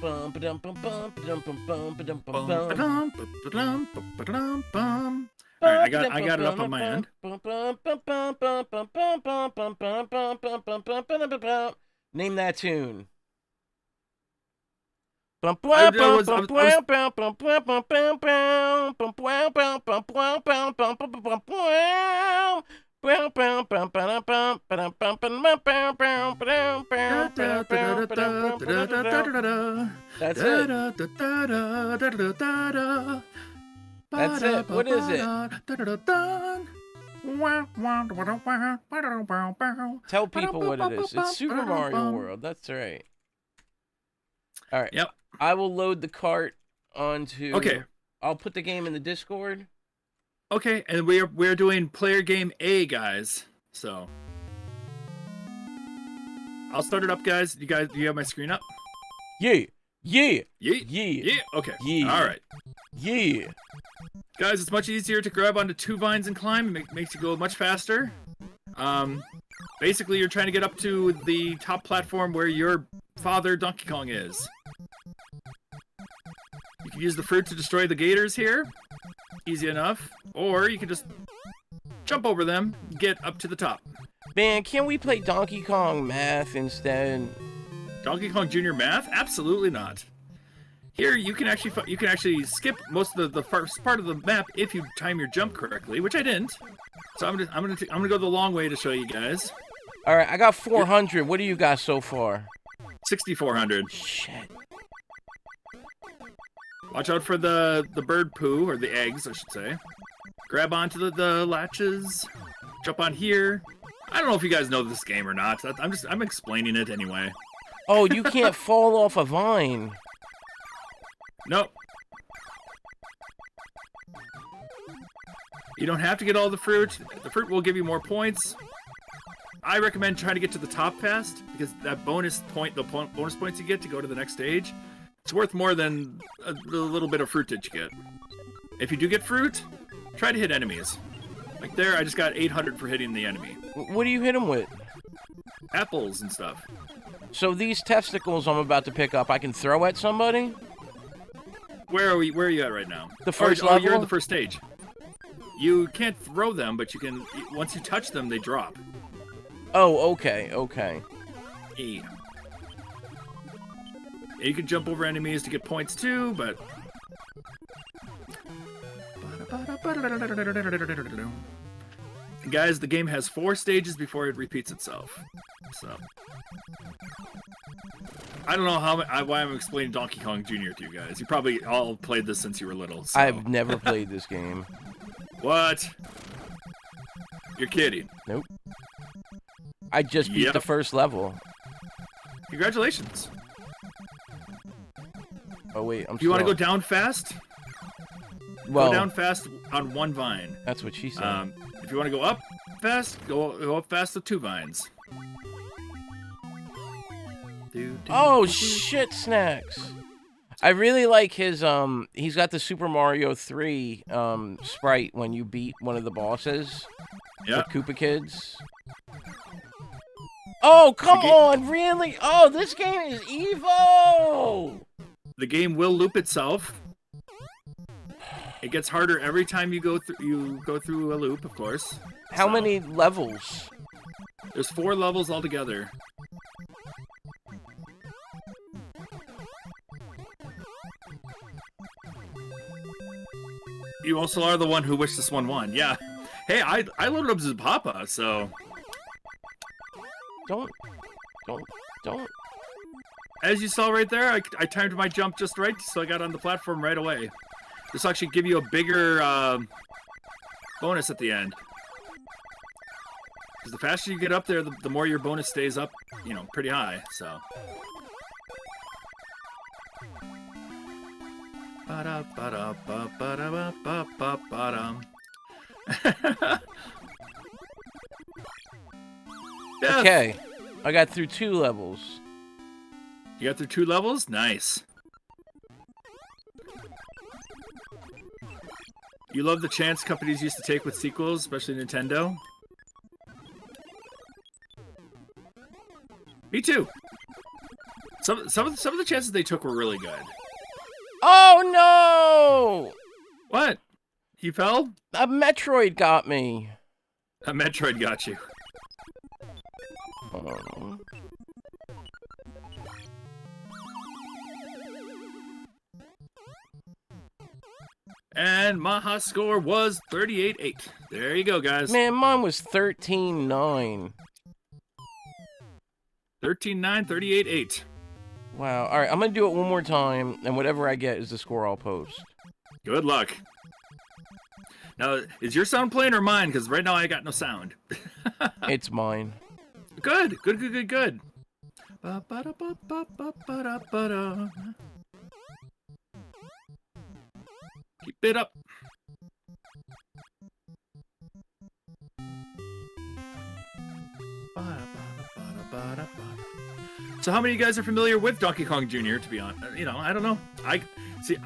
Bum, ba-dum, bum, bum, ba-dum, bum, bum, ba-dum, bum, Bum, bum. ba-dum, ba-dum, bum. All right, I got it up on my end. Name that tune. That's it. That's it. What is it? Tell people what it is. It's Super Mario World. That's right. All right. Yep. I will load the cart onto. Okay. I'll put the game in the Discord. Okay, and we're doing player game A, guys. So I'll start it up, guys. Do you have my screen up? Yeah. Yeah. Okay. Yeah. All right. Yeah. Guys, it's much easier to grab onto 2 vines and climb. It makes you go much faster. Basically, you're trying to get up to the top platform where your father, Donkey Kong, is. You can use the fruit to destroy the gators here. Easy enough. Or you can just jump over them, get up to the top. Man, can we play Donkey Kong Math instead? Donkey Kong Jr. Math? Absolutely not. Here, you can actually skip most of the first part of the map if you time your jump correctly, which I didn't. So I'm gonna go the long way to show you guys. All right, I got 400. What do you got so far? 6,400. Shit. Watch out for the bird poo, or the eggs, I should say. Grab onto the latches. Jump on here. I don't know if you guys know this game or not. I'm explaining it anyway. Oh, you can't fall off a vine. Nope. You don't have to get all the fruit. The fruit will give you more points. I recommend trying to get to the top fast, because that bonus points you get to go to the next stage, it's worth more than the little bit of fruit that you get. If you do get fruit, try to hit enemies. Like there, I just got 800 for hitting the enemy. What do you hit them with? Apples and stuff. So these testicles I'm about to pick up, I can throw at somebody? Where are you at right now? The first level? You're in the first stage. You can't throw them, but you can. Once you touch them, they drop. Oh, okay, okay. E. You can jump over enemies to get points too, but. Guys, the game has 4 stages before it repeats itself. So. I don't know why I'm explaining Donkey Kong Jr. to you guys. You probably all played this since you were little. So. I've never played this game. What? You're kidding. Nope. I just beat the first level. Congratulations. Oh, wait, Do you want to go down fast? Well, go down fast on 1 vine. That's what she said. If you want to go up fast, go up fast with 2 vines. Oh, shit, Snacks. I really like his, he's got the Super Mario 3, sprite when you beat one of the bosses. Yeah. The Koopa Kids. Oh, come on, really? Oh, this game is Evo! The game will loop itself. It gets harder every time you go through a loop, of course. How many levels? There's 4 levels altogether. You also are the one who wished this one won. Yeah. Hey, I loaded up Zapapa, so. Don't. As you saw right there, I timed my jump just right, so I got on the platform right away. This will actually give you a bigger bonus at the end. Because the faster you get up there, the more your bonus stays up, pretty high, so. Death. Okay. I got through 2 levels. You got through 2 levels? Nice. You love the chance companies used to take with sequels, especially Nintendo? Me too. Some of the chances they took were really good. Oh no! What? You fell? A Metroid got me. A Metroid got you. Oh. And Maha's score was 38-8. There you go, guys. Man, mine was 13-9. 13-9, 38-8. Wow. All right, I'm going to do it one more time, and whatever I get is the score I'll post. Good luck. Now, is your sound playing or mine? Because right now I got no sound. It's mine. Good. Good. Keep it up. So how many of you guys are familiar with Donkey Kong Jr., to be honest? I don't know. I see,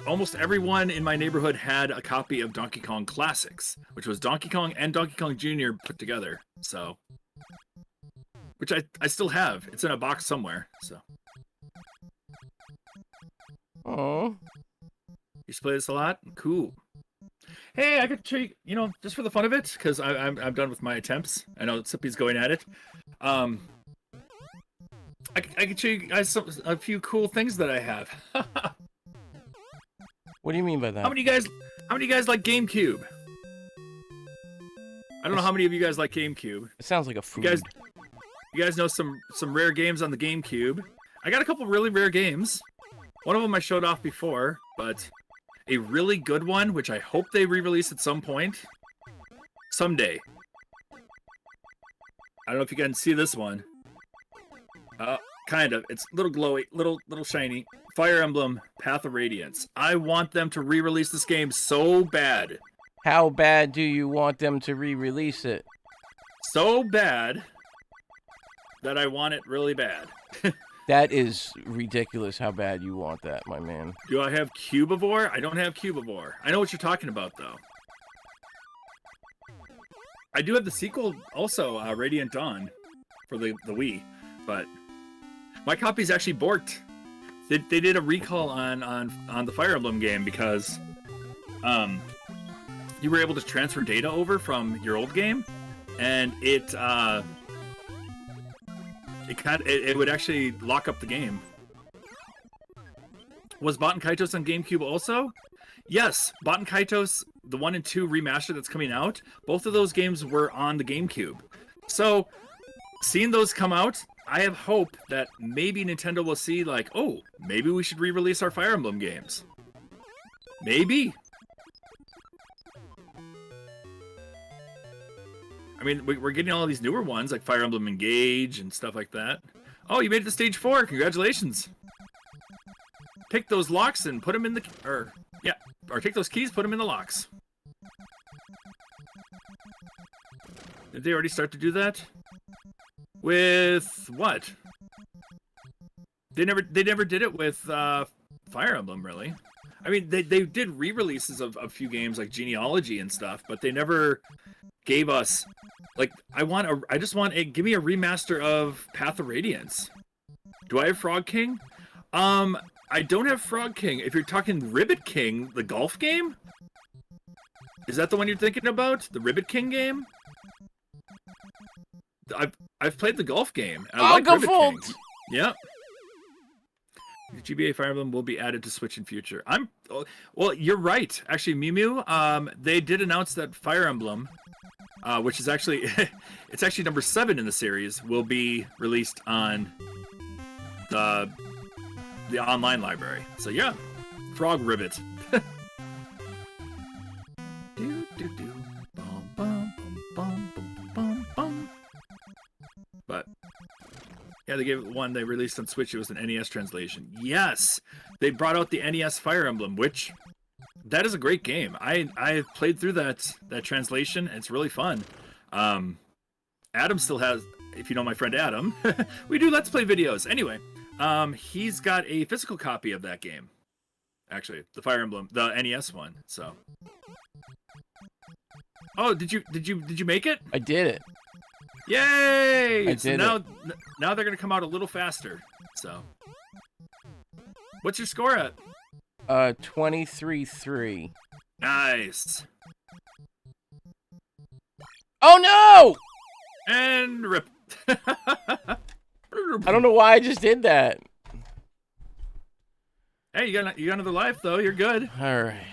almost everyone in my neighborhood had a copy of Donkey Kong Classics, which was Donkey Kong and Donkey Kong Jr. put together. So, which I still have. It's in a box somewhere. So. Oh. You used to play this a lot? Cool. Hey, I could show you, just for the fun of it, because I'm done with my attempts. I know Slippy's going at it. I can show you guys a few cool things that I have. What do you mean by that? How many of you guys like GameCube? I don't know how many of you guys like GameCube. It sounds like a food. You guys know some rare games on the GameCube. I got a couple really rare games. One of them I showed off before, but a really good one, which I hope they re-release at some point. Someday. I don't know if you can see this one. Kind of. It's a little glowy, little shiny. Fire Emblem Path of Radiance. I want them to re-release this game so bad. How bad do you want them to re-release it? So bad that I want it really bad. That is ridiculous how bad you want that, my man. Do I have Cubivore? I don't have Cubivore. I know what you're talking about, though. I do have the sequel also, Radiant Dawn, for the Wii, but my copy's actually borked. They did a recall on the Fire Emblem game because you were able to transfer data over from your old game, and it would actually lock up the game. Was Baten Kaitos on GameCube also? Yes, Baten Kaitos, the 1 and 2 remaster that's coming out, both of those games were on the GameCube. So, seeing those come out, I have hope that maybe Nintendo will see, like, oh, maybe we should re-release our Fire Emblem games. Maybe. I mean, we're getting all these newer ones, like Fire Emblem Engage and stuff like that. Oh, you made it to stage 4. Congratulations. Take those locks and put them in the... Or take those keys, put them in the locks. Did they already start to do that? With what? They never did it with Fire Emblem, really. I mean, they did re-releases of a few games like Genealogy and stuff, but they never gave us... Like, I just want give me a remaster of Path of Radiance. Do I have Frog King? I don't have Frog King. If you're talking Ribbit King, the golf game? Is that the one you're thinking about? The Ribbit King game? I've played the golf game. I like Ribbit King. Yep. GBA Fire Emblem will be added to Switch in future. Well, you're right. Actually, Mew, they did announce that Fire Emblem, which is actually it's actually number 7 in the series, will be released on the online library. So yeah, Frog Ribbit. But yeah, they gave one they released on Switch. It was an NES translation. Yes, they brought out the NES Fire Emblem, which that is a great game. I've played through that translation. And it's really fun. Adam still has, if you know my friend Adam, we do Let's Play videos. Anyway, he's got a physical copy of that game. Actually, the Fire Emblem, the NES one. So. Oh, did you make it? I did it. Yay! I So did now, it. now they're gonna come out a little faster. So. What's your score at? 23-3. Nice. Oh no! And rip. I don't know why I just did that. Hey, you got another life though. You're good. All right.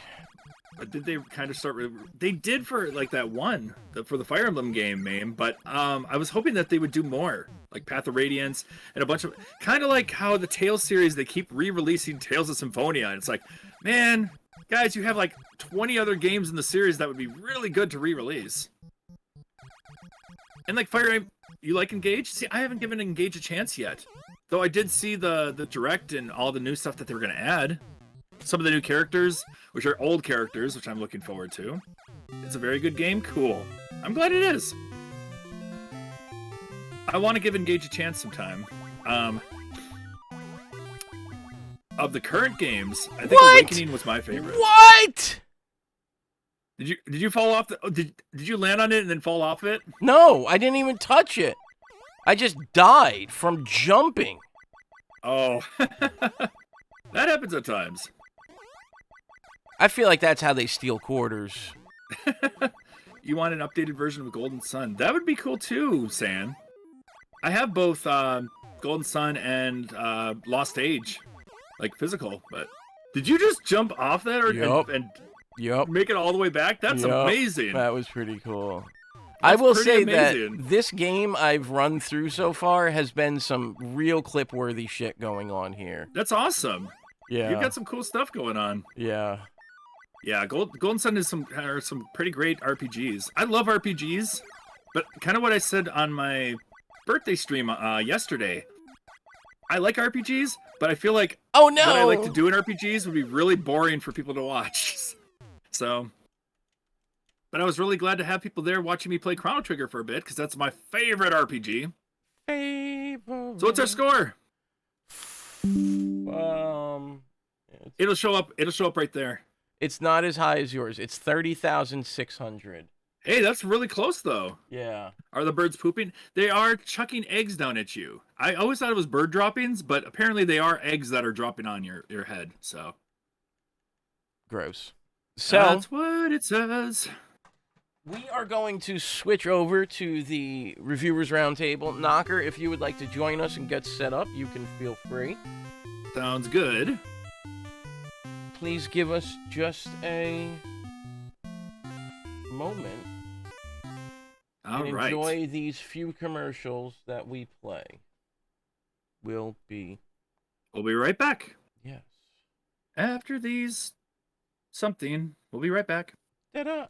But did they kind of start? They did for like that one for the Fire Emblem game, Mame. But I was hoping that they would do more, like Path of Radiance and a bunch of kind of like how the Tales series they keep re-releasing Tales of Symphonia. And it's like, man, guys, you have like 20 other games in the series that would be really good to re-release. And like you like Engage? See, I haven't given Engage a chance yet. Though I did see the direct and all the new stuff that they were going to add. Some of the new characters, which are old characters, which I'm looking forward to. It's a very good game. Cool. I'm glad it is. I want to give Engage a chance sometime. Of the current games, I think Awakening was my favorite. What? Did you fall off did you land on it and then fall off it? No, I didn't even touch it. I just died from jumping. Oh. That happens at times. I feel like that's how they steal quarters. You want an updated version of Golden Sun? That would be cool too, San. I have both Golden Sun and Lost Age, like physical. But did you just jump off that and make it all the way back? That's amazing. That was pretty cool. That's I will pretty say amazing. that this game I've run through so far has been some real clip-worthy shit going on here. That's awesome. Yeah. You've got some cool stuff going on. Yeah. Yeah, Golden Sun is some pretty great RPGs. I love RPGs, but kind of what I said on my birthday stream yesterday. I like RPGs, but I feel like what I like to do in RPGs would be really boring for people to watch. So, but I was really glad to have people there watching me play Chrono Trigger for a bit because that's my favorite RPG. So what's our score? It'll show up right there. It's not as high as yours. It's 30,600. Hey, that's really close though. Yeah. Are the birds pooping? They are chucking eggs down at you. I always thought it was bird droppings, but apparently they are eggs that are dropping on your head. So gross. So that's what it says. We are going to switch over to the Reviewers Roundtable. Knocker, if you would like to join us and get set up, you can feel free. Sounds good. Please give us just a moment. All and right. Enjoy these few commercials that we play. We'll be right back. Yes. After these something, we'll be right back. Ta-da.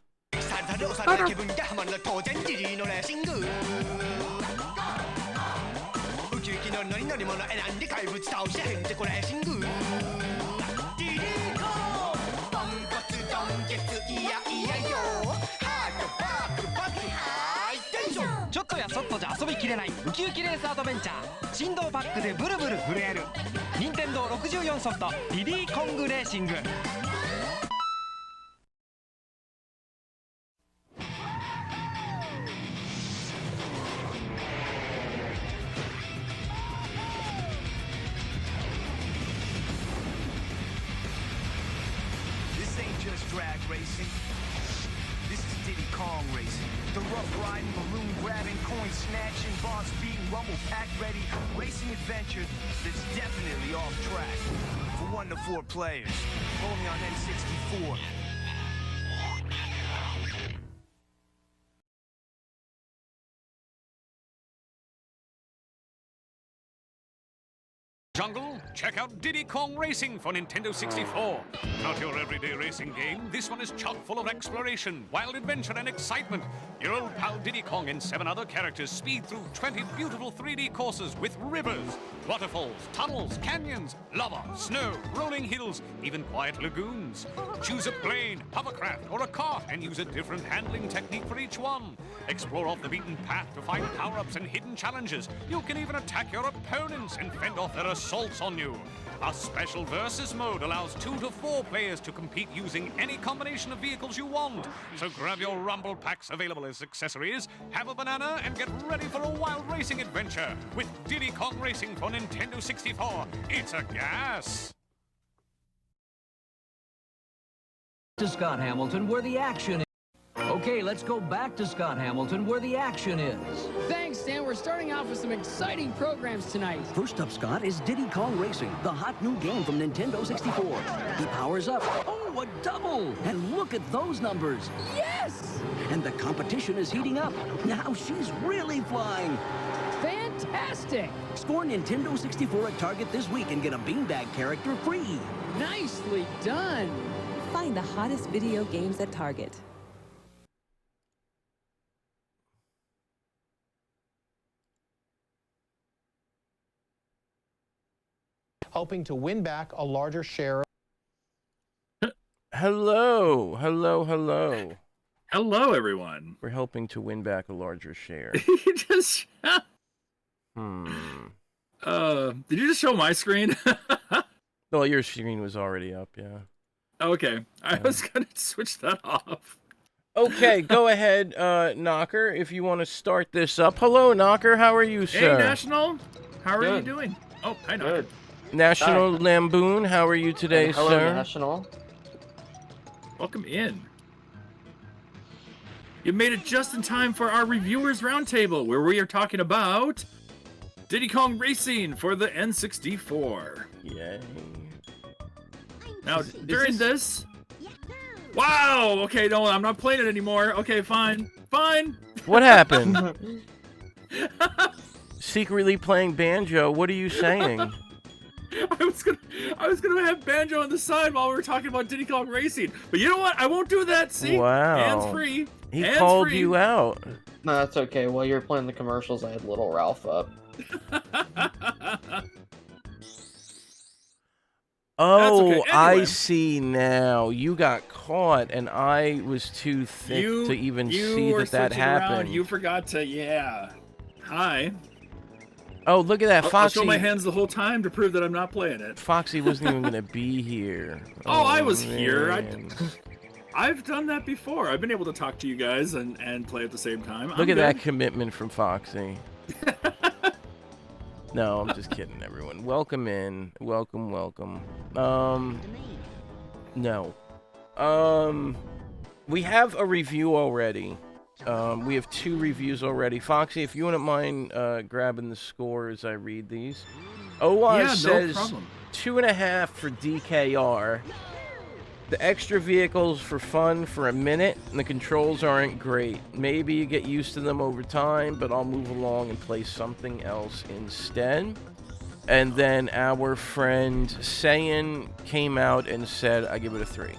ちょっとやそっとじゃ遊びきれないウキウキレースアドベンチャー振動パックでブルブル震える任天堂64ソフトディディコングレーシングThis ain't just drag racing. This is Diddy Kong racing. The rough riding, balloon grabbing, coin snatching, boss beating, rumble pack ready, racing adventure that's definitely off track. For 1 to 4 players, only on N64. Jungle, check out Diddy Kong Racing for Nintendo 64. Not your everyday racing game, this one is chock full of exploration, wild adventure, and excitement. Your old pal Diddy Kong and 7 other characters speed through 20 beautiful 3D courses with rivers, waterfalls, tunnels, canyons, lava, snow, rolling hills, even quiet lagoons. Choose a plane, hovercraft, or a cart and use a different handling technique for each one. Explore off the beaten path to find power-ups and hidden challenges. You can even attack your opponents and fend off their assaults on you. A special versus mode allows 2 to 4 players to compete using any combination of vehicles you want. So grab your rumble packs available as accessories, have a banana, and get ready for a wild racing adventure with Diddy Kong Racing for Nintendo 64. It's a gas! To Scott Hamilton, where the action is. Okay, let's go back to Scott Hamilton, where the action is. Thanks, Stan. We're starting off with some exciting programs tonight. First up, Scott, is Diddy Kong Racing, the hot new game from Nintendo 64. He powers up. Oh, a double! And look at those numbers. Yes! And the competition is heating up. Now she's really flying. Fantastic! Score Nintendo 64 at Target this week and get a beanbag character free. Nicely done! Find the hottest video games at Target. Hoping to win back a larger share. Hello. Hello, everyone. We're hoping to win back a larger share. You just... Did you just show my screen? Well, your screen was already up, yeah. Okay. I was going to switch that off. Okay, go ahead, Knocker, if you want to start this up. Hello, Knocker. How are you, sir? Hey, National. How are you doing? Oh, hi, Knocker. National Lamboon, how are you today, Hello, sir? National. Welcome in. You made it just in time for our Reviewers Roundtable, where we are talking about Diddy Kong Racing for the N64. Yay. Now, during this... Wow! Okay, no, I'm not playing it anymore. Okay, fine. Fine! What happened? Secretly playing banjo, what are you saying? I was gonna have banjo on the side while we were talking about Diddy Kong Racing, but you know what? I won't do that. See, wow, hands free. He called you out. No, that's okay. While you were playing the commercials, I had Little Ralph up. Oh, okay. Anyway. I see now. You got caught, and I was too thick to even see that happened. Around. You forgot to, yeah. Hi. Oh, look at that, Foxy. I'll show my hands the whole time to prove that I'm not playing it. Foxy wasn't even going to be here. Oh, I was man. here. I've done that before. I've been able to talk to you guys and play at the same time. Look at that commitment from Foxy. No, I'm just kidding, everyone. Welcome in. Welcome. No. We have a review already. We have 2 reviews already. Foxy, if you wouldn't mind grabbing the score as I read these. OWAS says 2.5 for DKR. The extra vehicles for fun for a minute, and the controls aren't great. Maybe you get used to them over time, but I'll move along and play something else instead. And then our friend Sayan came out and said, I give it a 3.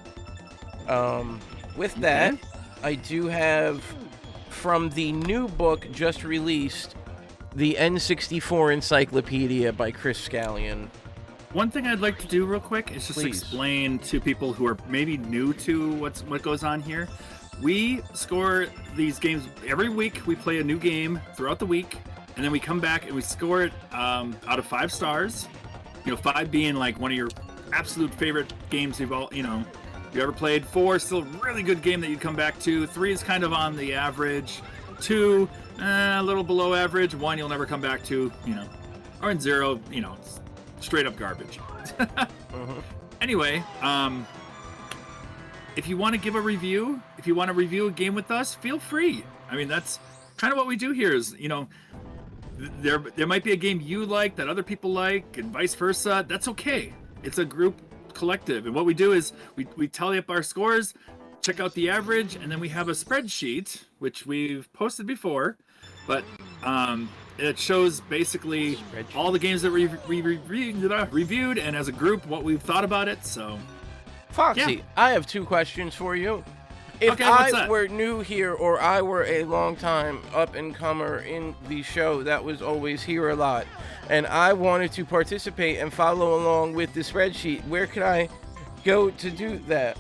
With that, I do have, from the new book just released, the N64 Encyclopedia by Chris Scallion. One thing I'd like to do real quick is just explain to people who are maybe new to what goes on here. We score these games every week. We play a new game throughout the week, and then we come back and we score it out of 5 stars. 5 being like one of your absolute favorite games you've ever played. 4 still a really good game that you come back to. 3 is kind of on the average. 2 a little below average. 1 you'll never come back to. Or in 0 straight up garbage. Anyway, if you want to give a review, if you want to review a game with us, feel free. I mean, that's kind of what we do here is, there might be a game you like that other people like and vice versa. That's okay. It's a group collective. And what we do is we tally up our scores, check out the average, and then we have a spreadsheet, which we've posted before, but it shows basically all the games that we reviewed, and as a group, what we've thought about it, so... Foxy, Yeah. I have 2 questions for you. If Okay, what's I that? were new here, or I were a long-time up-and-comer in the show that was always here a lot, and I wanted to participate and follow along with the spreadsheet, where could I go to do that?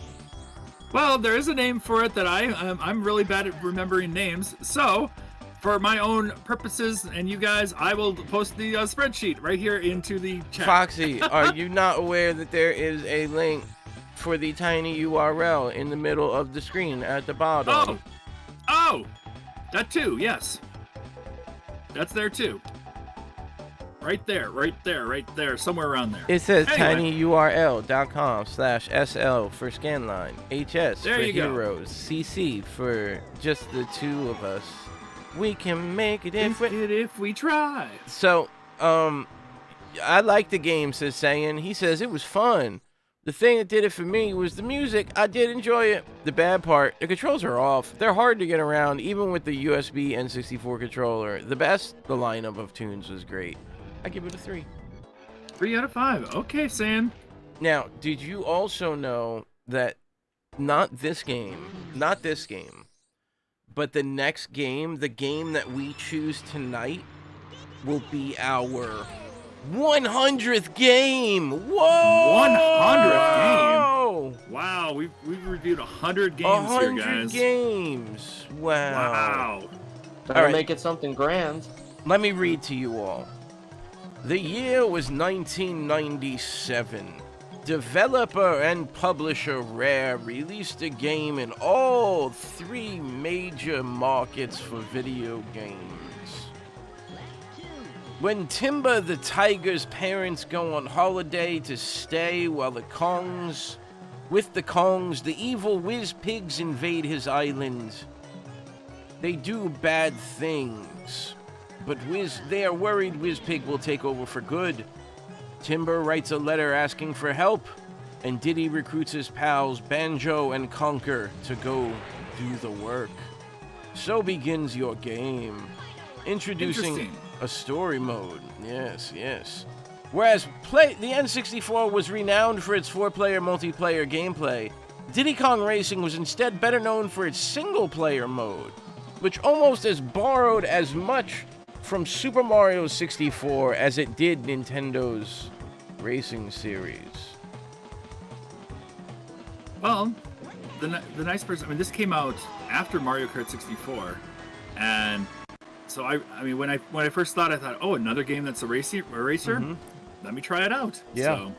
Well, there is a name for it that I'm really bad at remembering names, so for my own purposes and you guys, I will post the spreadsheet right here into the chat. Foxy, are you not aware that there is a link for the tiny URL in the middle of the screen at the bottom? Oh, that too, yes. That's there too. Right there, somewhere around there. It says Anyway. tinyurl.com/SL for Scanline, HS There for you go. Heroes, CC for just the 2 of us. We can make it if we try. So, I like the game, says Saiyan. He says it was fun. The thing that did it for me was the music. I did enjoy it. The bad part, the controls are off. They're hard to get around, even with the USB N64 controller. The lineup of tunes was great. I give it a 3. 3 out of 5. Okay, Sam. Now, did you also know that not this game, but the next game, the game that we choose tonight, will be our 100th game. Whoa! 100th game. Wow, we've reviewed 100 games here, 100 guys. games. Wow. Better All right. make it something grand. Let me read to you all. The year was 1997. Developer and publisher Rare released a game in all 3 major markets for video games. When Timber the Tiger's parents go on holiday to stay with the Kongs, the evil Whiz Pigs invade his island. They do bad things, but they are worried Whiz Pig will take over for good. Timber writes a letter asking for help, and Diddy recruits his pals Banjo and Conker to go do the work. So begins your game. Introducing Interesting. a story mode. Yes. Whereas the N64 was renowned for its 4-player multiplayer gameplay, Diddy Kong Racing was instead better known for its single-player mode, which almost as borrowed as much from Super Mario 64 as it did Nintendo's racing series. Well, the nice person. I mean, this came out after Mario Kart 64, and so I mean, when I first thought, I thought, oh, another game that's a racer. Mhm. Let me try it out. Yeah. So,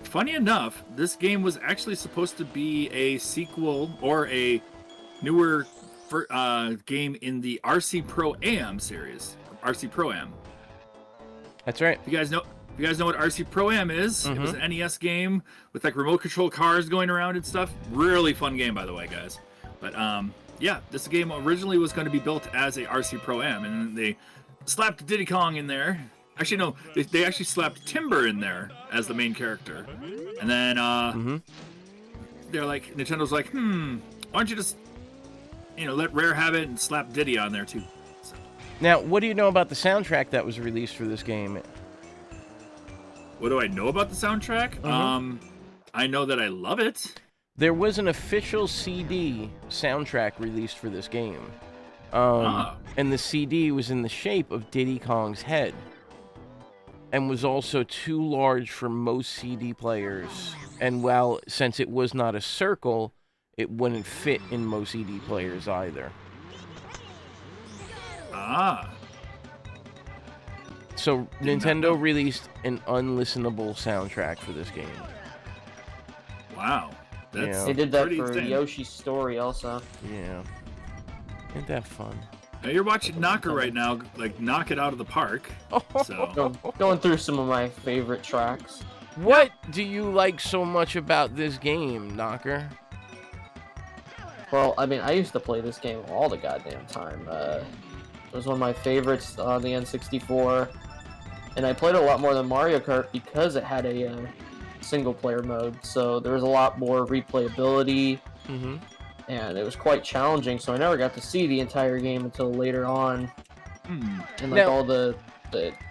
funny enough, this game was actually supposed to be a sequel or a newer game in the RC Pro Am series, RC Pro Am. That's right. You guys know what RC Pro Am is? It was an NES game with like remote control cars going around and stuff. Really fun game, by the way, guys. But yeah, this game originally was going to be built as a RC Pro Am, and then they slapped Diddy Kong in there. Actually, no, they actually slapped Timber in there as the main character, and then they're like, Nintendo's like, why don't you just let Rare have it and slap Diddy on there too. So. Now, what do you know about the soundtrack that was released for this game? What do I know about the soundtrack? I know that I love it. There was an official CD soundtrack released for this game. And the CD was in the shape of Diddy Kong's head, and was also too large for most CD players. And since it was not a circle, it wouldn't fit in most CD players either. So Nintendo released an unlistenable soundtrack for this game. Wow. That's They did that pretty for insane. Yoshi's Story also. Yeah. Ain't that fun? Now you're watching Knocker right now, like knock it out of the park. So Going through some of my favorite tracks. What do you like so much about this game, Knocker? Well, I mean, I used to play this game all the goddamn time. It was one of my favorites on the N64, and I played it a lot more than Mario Kart because it had a single player mode, so there was a lot more replayability, and it was quite challenging. So I never got to see the entire game until later on, and like all the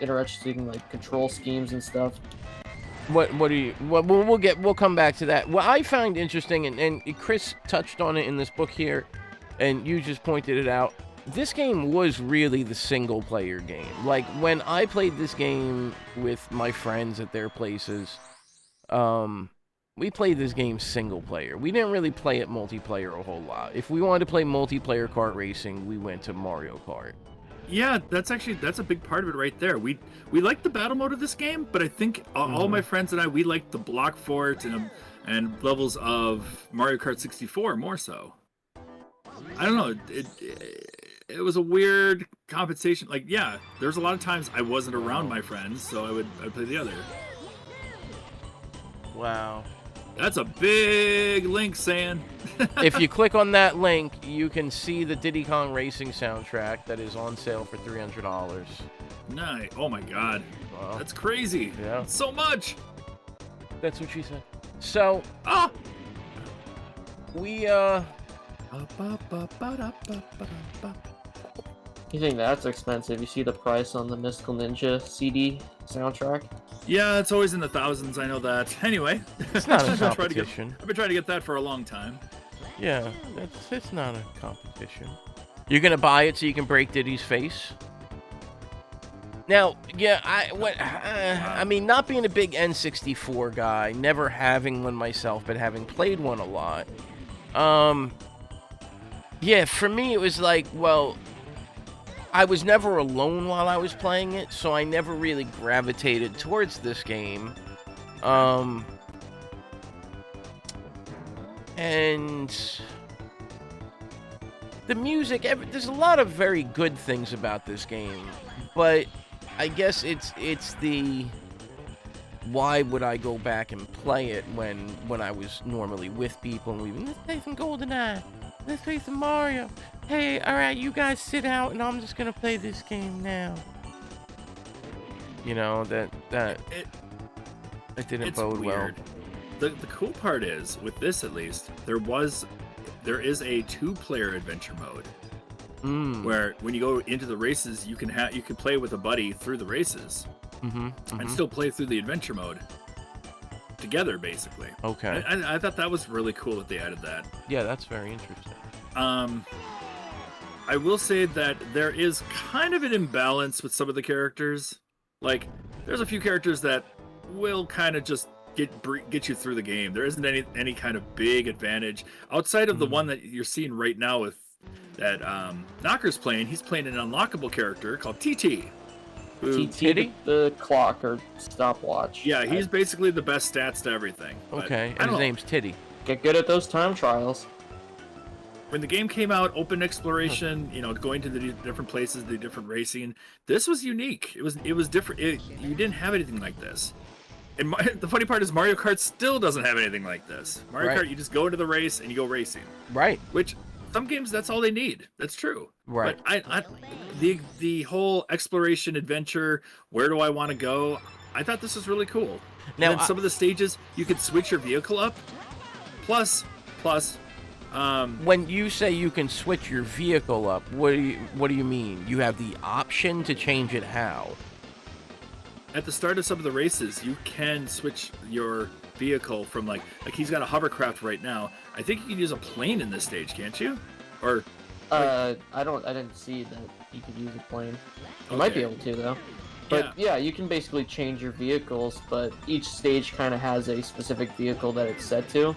interesting like control schemes and stuff. What do you? We'll come back to that. What I find interesting, and Chris touched on it in this book here, and you just pointed it out. This game was really the single player game. Like when I played this game with my friends at their places, we played this game single player. We didn't really play it multiplayer a whole lot. If we wanted to play multiplayer kart racing, we went to Mario Kart. Yeah, that's a big part of it right there. We like the battle mode of this game, but I think all my friends and I, we like the block fort and levels of Mario Kart 64 more so. I don't know. It was a weird compensation. Like, yeah, there's a lot of times I wasn't around my friends, so I'd play the other. Wow. That's a big link, San. If you click on that link, you can see the Diddy Kong Racing soundtrack that is on sale for $300. Nice. Oh my god. Wow. That's crazy. Yeah. That's so much. That's what she said. So, we You think that's expensive? You see the price on the Mystical Ninja CD soundtrack? Yeah, it's always in the thousands. I know that. Anyway, it's not a competition. I've been trying to get that for a long time. Yeah, it's not a competition. You're gonna buy it so you can break Diddy's face? Now, yeah, I mean, not being a big N64 guy, never having one myself, but having played one a lot. Yeah, for me it was like, well, I was never alone while I was playing it, so I never really gravitated towards this game. And the music, there's a lot of very good things about this game, but I guess it's the why would I go back and play it when I was normally with people and let's play some GoldenEye, let's play some Mario. Hey, all right, you guys sit out, and I'm just gonna play this game now. You know that didn't bode weird. well. The cool part is, with this at least, there is a 2-player adventure mode where when you go into the races, you can play with a buddy through the races and still play through the adventure mode together, basically. Okay. I thought that was really cool that they added that. Yeah, that's very interesting. I will say that there is kind of an imbalance with some of the characters. Like, there's a few characters that will kind of just get you through the game. There isn't any kind of big advantage outside of the one that you're seeing right now with that Knocker's playing. He's playing an unlockable character called TT. TT, the clock or stopwatch. Yeah, he's basically the best stats to everything. Okay, and his name's Titty. Get good at those time trials. When the game came out, open exploration, going to the different places, the different racing, this was unique. It was different. You didn't have anything like this. And the funny part is Mario Kart still doesn't have anything like this. Mario Kart, you just go into the race and you go racing. Right. Which some games, that's all they need. That's true. Right. But the whole exploration adventure, where do I want to go? I thought this was really cool. Now, some of the stages, you could switch your vehicle up. Plus. When you say you can switch your vehicle up, what do you mean? You have the option to change it how? At the start of some of the races, you can switch your vehicle from like he's got a hovercraft right now. I think you can use a plane in this stage, can't you? Or I didn't see that you could use a plane. You might be able to though. But yeah, you can basically change your vehicles, but each stage kind of has a specific vehicle that it's set to.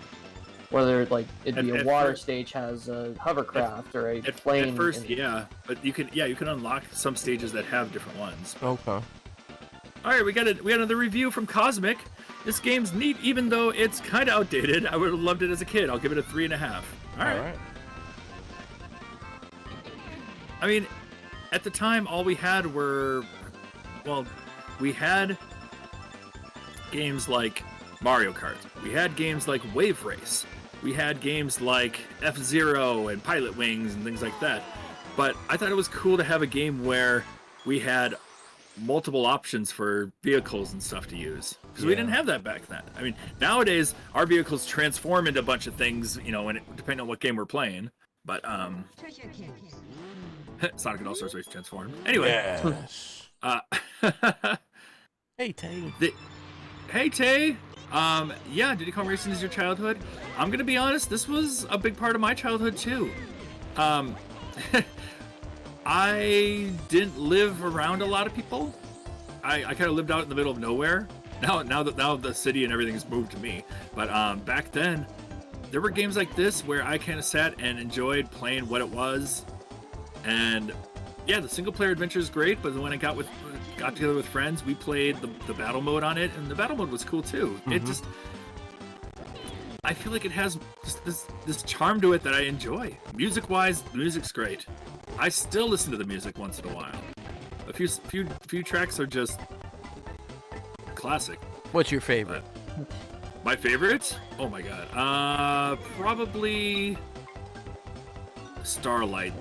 Whether it'd be a water stage has a hovercraft or a plane. At first, yeah, but you can unlock some stages that have different ones. Okay. All right, we got another review from Cosmic. This game's neat, even though it's kind of outdated. I would have loved it as a kid. I'll give it a 3.5. All right. I mean, at the time, all we had we had games like Mario Kart. We had games like Wave Race. We had games like F-Zero and Pilot Wings and things like that. But I thought it was cool to have a game where we had multiple options for vehicles and stuff to use, because we didn't have that back then. I mean, nowadays our vehicles transform into a bunch of things, you know, and depending on what game we're playing. But Sonic and All Stars Race transform. Anyway, Yes. Hey Tay. Hey Tay. Yeah, Diddy Kong Racing is your childhood. I'm gonna be honest, this was a big part of my childhood too. I didn't live around a lot of people. I kind of lived out in the middle of nowhere. Now the city and everything's moved to me. But back then, there were games like this where I kind of sat and enjoyed playing what it was. And yeah, the single player adventure is great, but when I got together with friends, we played the battle mode on it, and the battle mode was cool too. It just, I feel like it has just this charm to it that I enjoy. Music-wise, the music's great. I still listen to the music once in a while. A few tracks are just classic. What's your favorite? My favorite? Oh my god. Probably Starlight.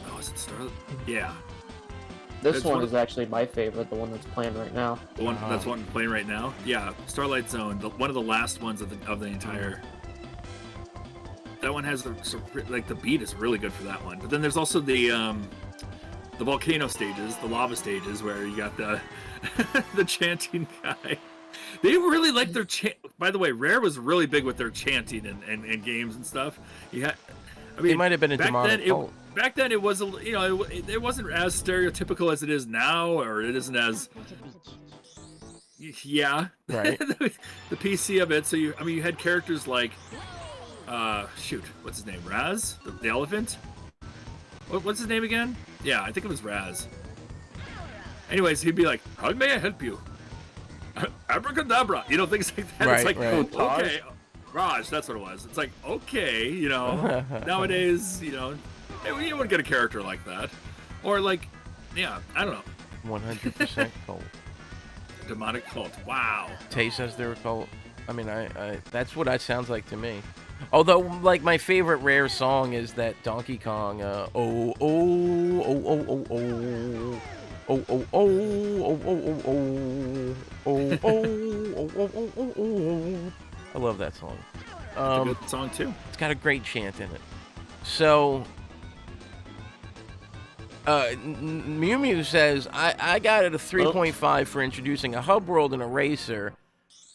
Oh, is it Starlight? Yeah. This one is actually my favorite, the one that's playing right now. The one that's playing right now? Yeah, Starlight Zone, one of the last ones of the entire. That one has the beat is really good for that one. But then there's also the volcano stages, the lava stages, where you got the the chanting guy. They really like their chant. By the way, Rare was really big with their chanting and games and stuff. Yeah, I mean, it might have been a demonic cult. Back then, it was it wasn't as stereotypical as it is now, or it isn't as right. the PC of it. So you had characters like what's his name? Raz, the elephant. What's his name again? Yeah, I think it was Raz. Anyways, he'd be like, "How may I help you?" Abracadabra, things like that. It's like, okay, Raj, that's what it was. It's like, okay, nowadays, you wouldn't get a character like that, or like, yeah, I don't know. 100% cult. Demonic cult. Wow. Tay says they're a cult. I mean, I that's what it sounds like to me. Although, like, my favorite Rare song is that Donkey Kong. Oh oh oh oh oh oh. Oh oh oh oh oh oh oh oh oh oh oh. I love that song. It's a good song too. It's got a great chant in it. So, Mew Mew says I got it a 3.5 for introducing a hub world and a racer.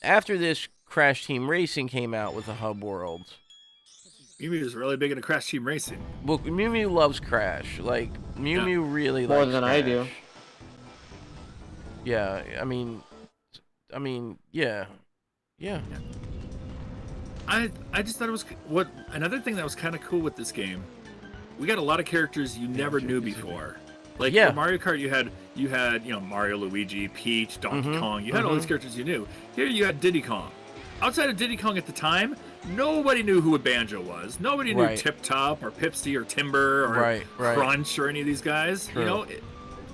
After this, Crash Team Racing came out with a hub world. Mew Mew is really big into Crash Team Racing. Well, Mew Mew loves Crash. Like, Mew Mew really more likes than Crash. I do. Yeah, I mean, yeah. I just thought it was another thing that was kind of cool with this game. We got a lot of characters you never knew before. Like in Mario Kart, you had Mario, Luigi, Peach, Donkey Kong. You had all these characters you knew. Here you had Diddy Kong. Outside of Diddy Kong at the time, nobody knew who a Banjo was. Nobody knew Tip Top or Pipsy or Timber or Crunch or any of these guys. True.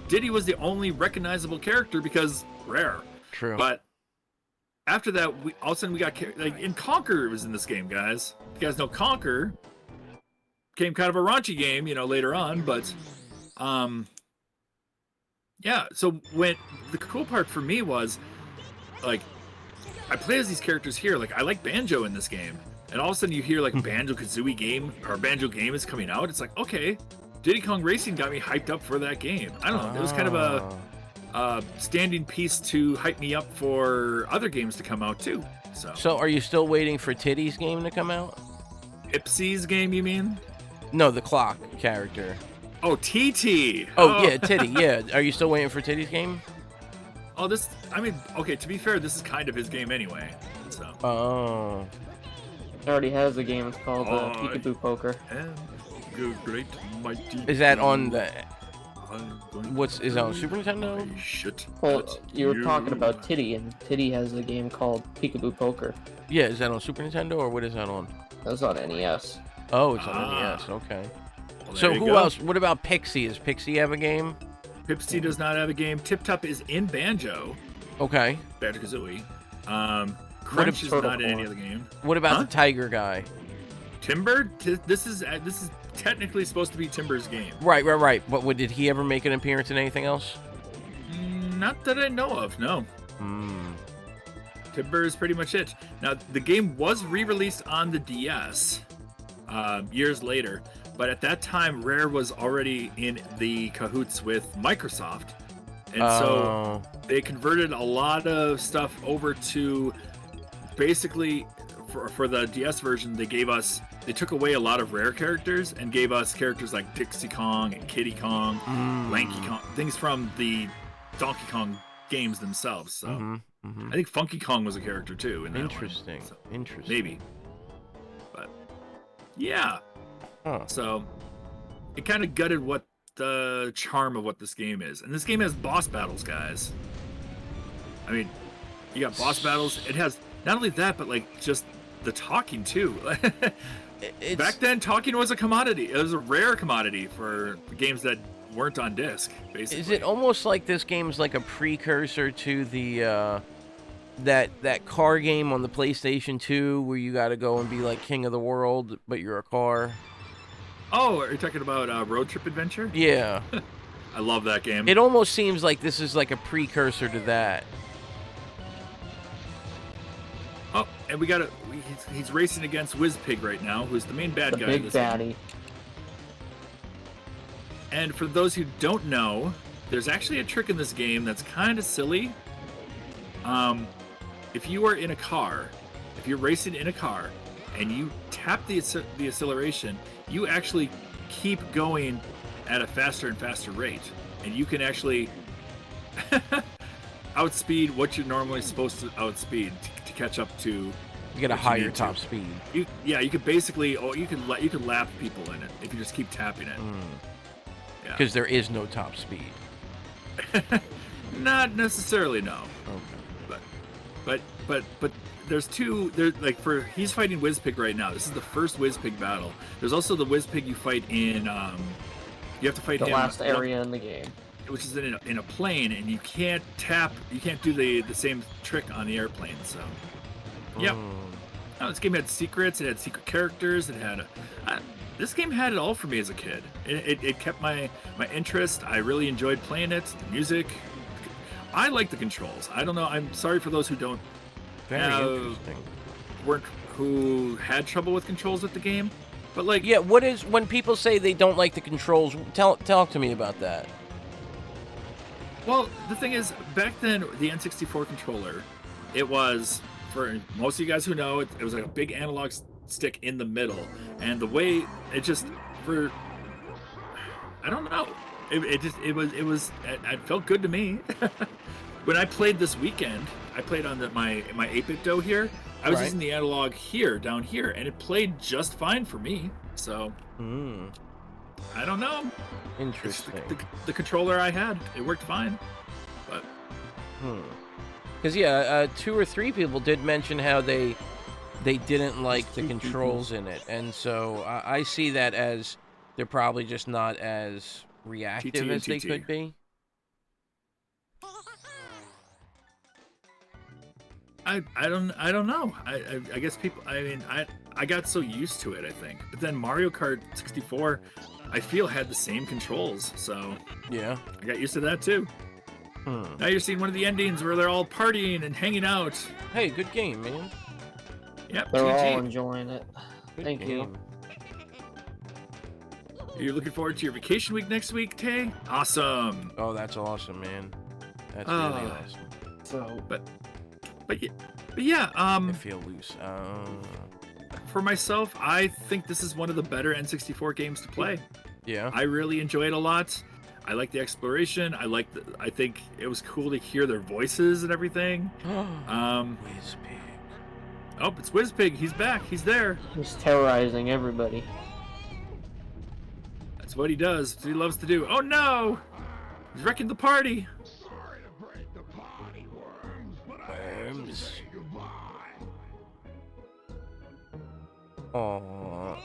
Diddy was the only recognizable character because Rare. True. But after that, all of a sudden we got and Conquer was in this game, guys. You guys know Conquer became kind of a raunchy game, later on. But yeah. So when the cool part for me was like I play as these characters here. Like I like Banjo in this game, and all of a sudden you hear like Banjo-Kazooie game or Banjo game is coming out. It's like, okay, Diddy Kong Racing got me hyped up for that game. I don't know. It was kind of a standing piece to hype me up for other games to come out too. So are you still waiting for Tiddy's game to come out? Ipsy's game, you mean? No, the clock character. Oh, TT. Oh, yeah, Tiddy. Yeah. Are you still waiting for Tiddy's game? Oh, okay, to be fair, this is kind of his game anyway. So. Oh. It already has a game. It's called Peekaboo Poker. Great, mighty. Is that on the? Is that on Super Nintendo? Well, you were talking about Tiddy, and Tiddy has a game called Peekaboo Poker. Yeah, is that on Super Nintendo or what is that on? That's on NES. Oh, it's on NES. Okay. Well, so who else? What about Pixie? Does Pixie have a game? Pixie does not have a game. Tip Top is in Banjo. Okay. Banjo-Kazooie. Crunch is not in any other game. What about the Tiger guy? Timber? This is technically supposed to be Timber's game. Right. But did he ever make an appearance in anything else? Not that I know of, no. Timber is pretty much it. Now, the game was re-released on the DS years later, but at that time, Rare was already in the cahoots with Microsoft. And so they converted a lot of stuff over to basically, for the DS version, they took away a lot of Rare characters and gave us characters like Dixie Kong and Kiddy Kong, Lanky Kong, things from the Donkey Kong games themselves. So I think Funky Kong was a character too. In that Interesting. One, so Interesting. maybe. But yeah. So it kind of gutted what the charm of what this game is. And this game has boss battles, guys. I mean, you got boss battles. It has not only that, but like just the talking too. Back then, talking was a commodity. It was a rare commodity for games that weren't on disc, basically. Is it almost like this game's like a precursor to the that car game on the PlayStation 2 where you got to go and be like king of the world, but you're a car? Oh, are you talking about Road Trip Adventure? Yeah. I love that game. It almost seems like this is like a precursor to that. Oh, and he's racing against Whizpig right now, who's the main bad guy. The big baddie. And for those who don't know, there's actually a trick in this game that's kind of silly. If you are in a car, if you're racing in a car, and you tap the acceleration, you actually keep going at a faster and faster rate, and you can actually outspeed what you're normally supposed to outspeed to catch up to. You get a higher top speed. You could basically, you could lap people in it if you just keep tapping it. Because there is no top speed. Not necessarily, no. Okay. But there's he's fighting Whizpig right now. This is the first Whizpig battle. There's also the Whizpig you fight in. You have to fight the him last area in the game, which is in a plane, and you can't do the same trick on the airplane. So, yep. No, this game had secrets. It had secret characters. It had this game had it all for me as a kid. It kept my interest. I really enjoyed playing it. The music. I like the controls. I don't know. I'm sorry for those who don't. Very interesting. Who had trouble with controls with the game, but like, yeah. What is when people say they don't like the controls? Talk to me about that. Well, the thing is, back then the N64 controller, it was, for most of you guys who know, it was like a big analog stick in the middle, and the way it just I don't know. It felt good to me. When I played this weekend, I played on my 8-bit dough here. I was using the analog down here, and it played just fine for me. So, I don't know. Interesting. The controller I had, it worked fine. But, because 2 or 3 people did mention how they didn't like the controls in it, and so I see that as they're probably just not as reactive as they could be. I don't know. I guess people. I mean, I got so used to it. I think, but then Mario Kart 64, I feel had the same controls. So yeah, I got used to that too. Now you're seeing one of the endings where they're all partying and hanging out. Hey, good game, man. Yep, they're GG. all enjoying it. Thank you. Are you looking forward to your vacation week next week, Tay? Awesome. Oh, that's awesome, man. That's really awesome. So, but yeah. I feel loose. For myself, I think this is one of the better N64 games to play. Yeah. I really enjoy it a lot. I like the exploration. I think it was cool to hear their voices and everything. Whizpig. Oh, it's Whizpig. He's back. He's there. He's terrorizing everybody. That's what he does. That's what he loves to do. Oh no! He's wrecking the party. Worms. Oh,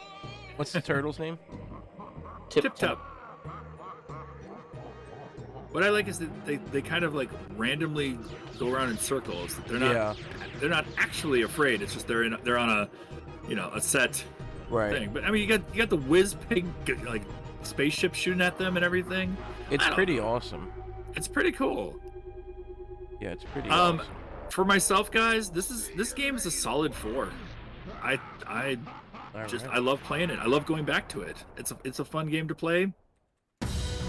what's the turtle's name? Tip Top. What I like is that they kind of like randomly go around in circles. They're not actually afraid. It's just they're on a a set thing. But I mean, you got the Whizpig like spaceship shooting at them and everything. It's pretty awesome. It's pretty cool. Yeah, it's pretty awesome. For myself, guys, this game is a solid 4. I love playing it. I love going back to it. It's a fun game to play.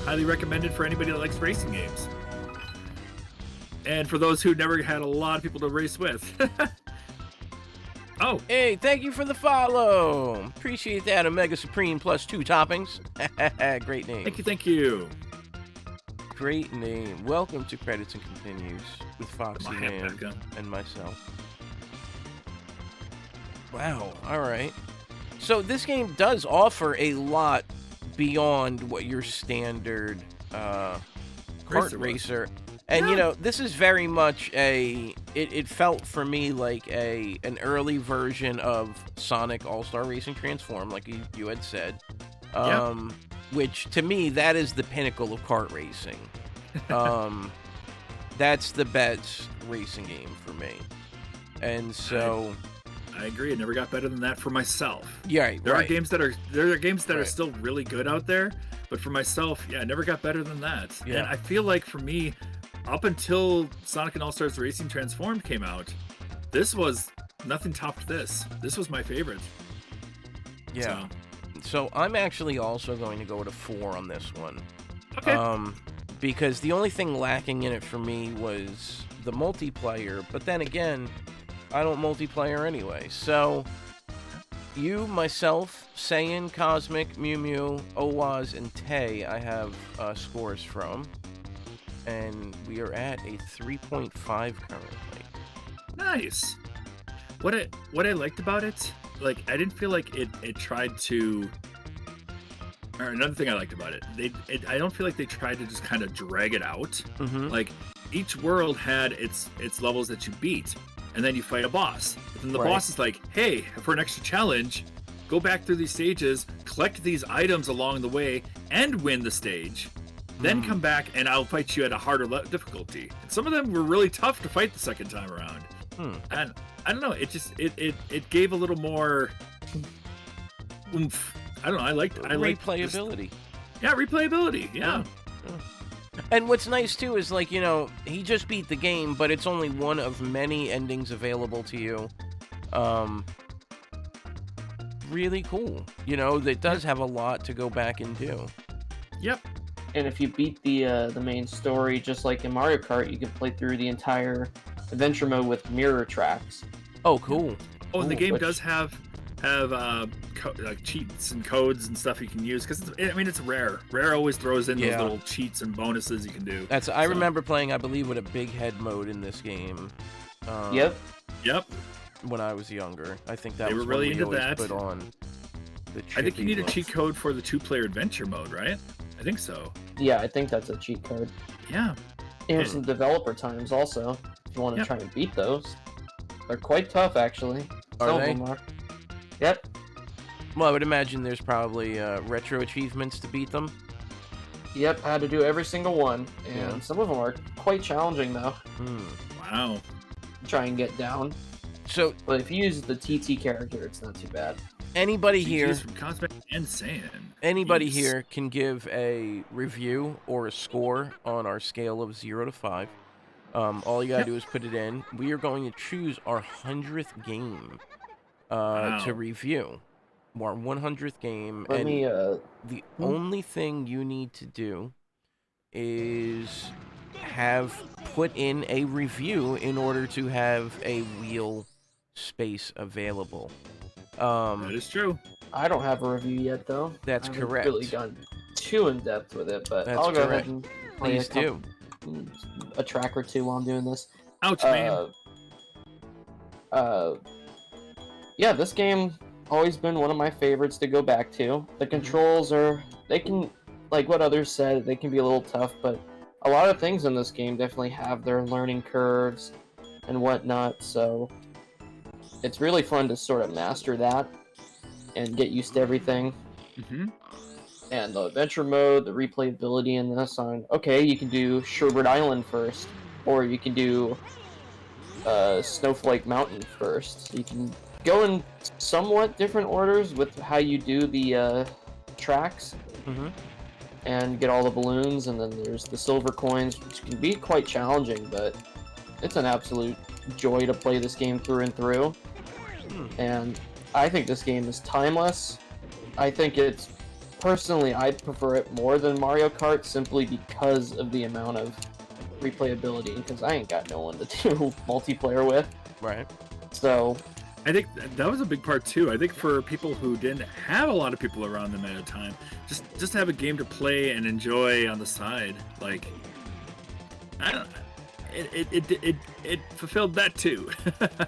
Highly recommended for anybody that likes racing games. And for those who never had a lot of people to race with. Oh. Hey, thank you for the follow. Appreciate that. Omega Supreme plus 2 toppings. Great name. Thank you. Great name. Welcome to Credits and Continues with Foxy Man and myself. Wow. All right. So this game does offer a lot beyond what your standard kart racer. And, you know, this is very much it felt for me like an early version of Sonic All-Star Racing Transform, like you had said. Which, to me, that is the pinnacle of kart racing. That's the best racing game for me. And so... I agree. It never got better than that for myself. Yeah, there are games that are still really good out there, but for myself, yeah, it never got better than that. Yeah. And I feel like for me, up until Sonic and All-Stars Racing Transformed came out, this was nothing topped this. This was my favorite. Yeah. So I'm actually also going to go with a 4 on this one. Okay. Because the only thing lacking in it for me was the multiplayer, but then again, I don't multiplayer anyway. So you, myself, Saiyan, Cosmic, Mew Mew, Owaz, and Tay, I have scores from. And we are at a 3.5 currently. Nice. What I liked about it, like, I didn't feel like it tried to... Or another thing I liked about it, I don't feel like they tried to just kind of drag it out. Mm-hmm. Like, each world had its levels that you beat, and then you fight a boss. But then the boss is like, hey, for an extra challenge, go back through these stages, collect these items along the way, and win the stage. Then come back and I'll fight you at a harder difficulty. And some of them were really tough to fight the second time around. And I don't know, it gave a little more oomph. I don't know, I liked replayability. Replayability, yeah. And what's nice too is, like, you know, he just beat the game, but it's only one of many endings available to you. Really cool. You know, that does have a lot to go back and do. Yep. And if you beat the main story, just like in Mario Kart, you can play through the entire adventure mode with mirror tracks. Oh, cool. Oh, and the game does have like cheats and codes and stuff you can use, because it's rare. Rare always throws in those little cheats and bonuses you can do. I remember playing, I believe, with a big head mode in this game. Yep. When I was younger, I think they were really into that. Put on the I think you need a cheat code for the 2-player adventure mode, right? I think so. Yeah, I think that's a cheat code. Yeah. Here's some developer times also, if you want to try and beat those. They're quite tough, actually. Some of them are. Yep. Well, I would imagine there's probably retro achievements to beat them. Yep, I had to do every single one, and some of them are quite challenging, though. Wow. Try and get down. So, but if you use the TT character, it's not too bad. Anybody here, from Cosmic and Saiyan. Anybody here can give a review or a score on our scale of 0 to 5. All you gotta do is put it in. We are going to choose our 100th game to review. Our 100th game. The only thing you need to do is put in a review in order to have a wheel space available. That is true. I don't have a review yet, though. That's correct. I haven't really gone too in depth with it, but That's I'll go correct. ahead and play a track or two while I'm doing this. Ouch, man. Yeah, this game always been one of my favorites to go back to. The controls they can, like what others said, they can be a little tough, but a lot of things in this game definitely have their learning curves and whatnot, so it's really fun to sort of master that and get used to everything. And the adventure mode, the replayability in this you can do Sherbert Island first, or you can do Snowflake Mountain first. You can go in somewhat different orders with how you do the tracks and get all the balloons, and then there's the silver coins, which can be quite challenging, but it's an absolute joy to play this game through and through. And I think this game is timeless. I think it's, personally, I prefer it more than Mario Kart simply because of the amount of replayability, because I ain't got no one to do multiplayer with. Right. So I think that was a big part too. I think for people who didn't have a lot of people around them at a time, just have a game to play and enjoy on the side. Like, I don't. It fulfilled that too.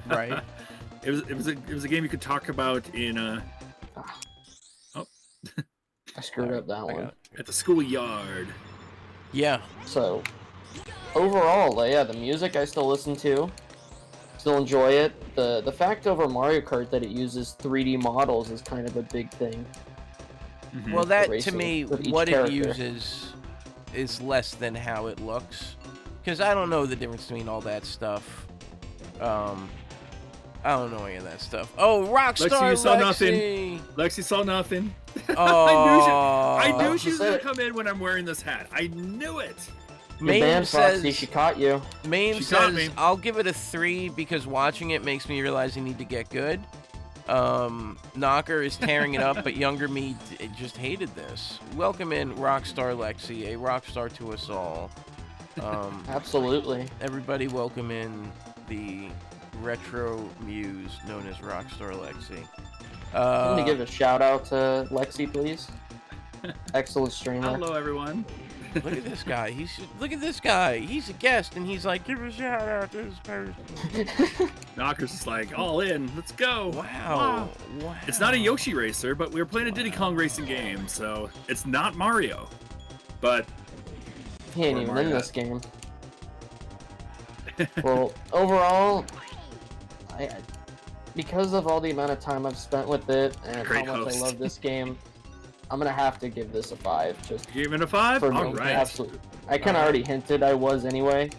Right. It was a game you could talk about in oh. I screwed up that one. At the schoolyard. Yeah. So overall, yeah, the music I still listen to. Still enjoy it. The fact over Mario Kart that it uses 3D models is kind of a big thing. Well, that to racing me, with each what character. it uses is less than how it looks. Because I don't know the difference between all that stuff. I don't know any of that stuff. Oh, Rockstar Lexi, you saw Lexi. nothing. Lexi saw nothing. Oh. I knew she was gonna come in when I'm wearing this hat. I knew it. Maine says she caught you. Maine She caught me. says I'll give it a 3 because watching it makes me realize I need to get good. Knocker is tearing it up, but younger me just hated this. Welcome in Rockstar Lexi, a rockstar to us all. Absolutely. Everybody welcome in the retro muse known as Rockstar Lexi. Can you give a shout out to Lexi, please? Excellent streamer. Hello, everyone. Look at this guy. Look at this guy. He's a guest, and he's like, give a shout out to this person. Knocker's just like, all in. Let's go. Wow. Wow. It's not a Yoshi racer, but we were playing a Diddy Kong racing game, so it's not Mario. But He ain't even in this game. Well, overall, because of all the amount of time I've spent with it and Great how much host. I love this game, I'm gonna have to give this a 5. Just you giving it a 5? for me, All right. absolutely. I kind of already hinted I was anyway.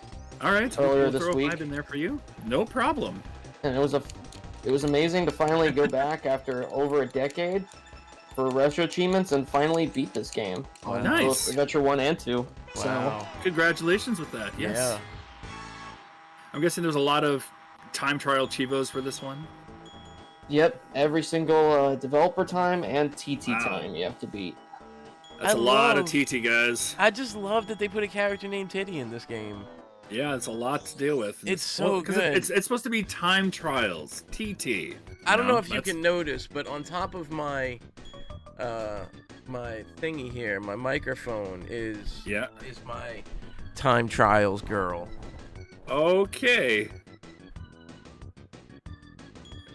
All right. So Earlier we'll this throw week. a 5 in there for you. No problem. And it was amazing to finally go back after over a decade for retro achievements and finally beat this game on Nice. both Adventure 1 and 2. Wow. Congratulations with that. Yes. Yeah. I'm guessing there's a lot of time trial chivos for this one. Yep, every single developer time and TT Wow. time you have to beat. That's a lot of TT, guys. I just love that they put a character named Titty in this game. Yeah, it's a lot to deal with. It's so 'cause good. It's supposed to be time trials. TT. I don't know if you that's- can notice, but on top of my my thingy here, my microphone is my time trials girl. Okay.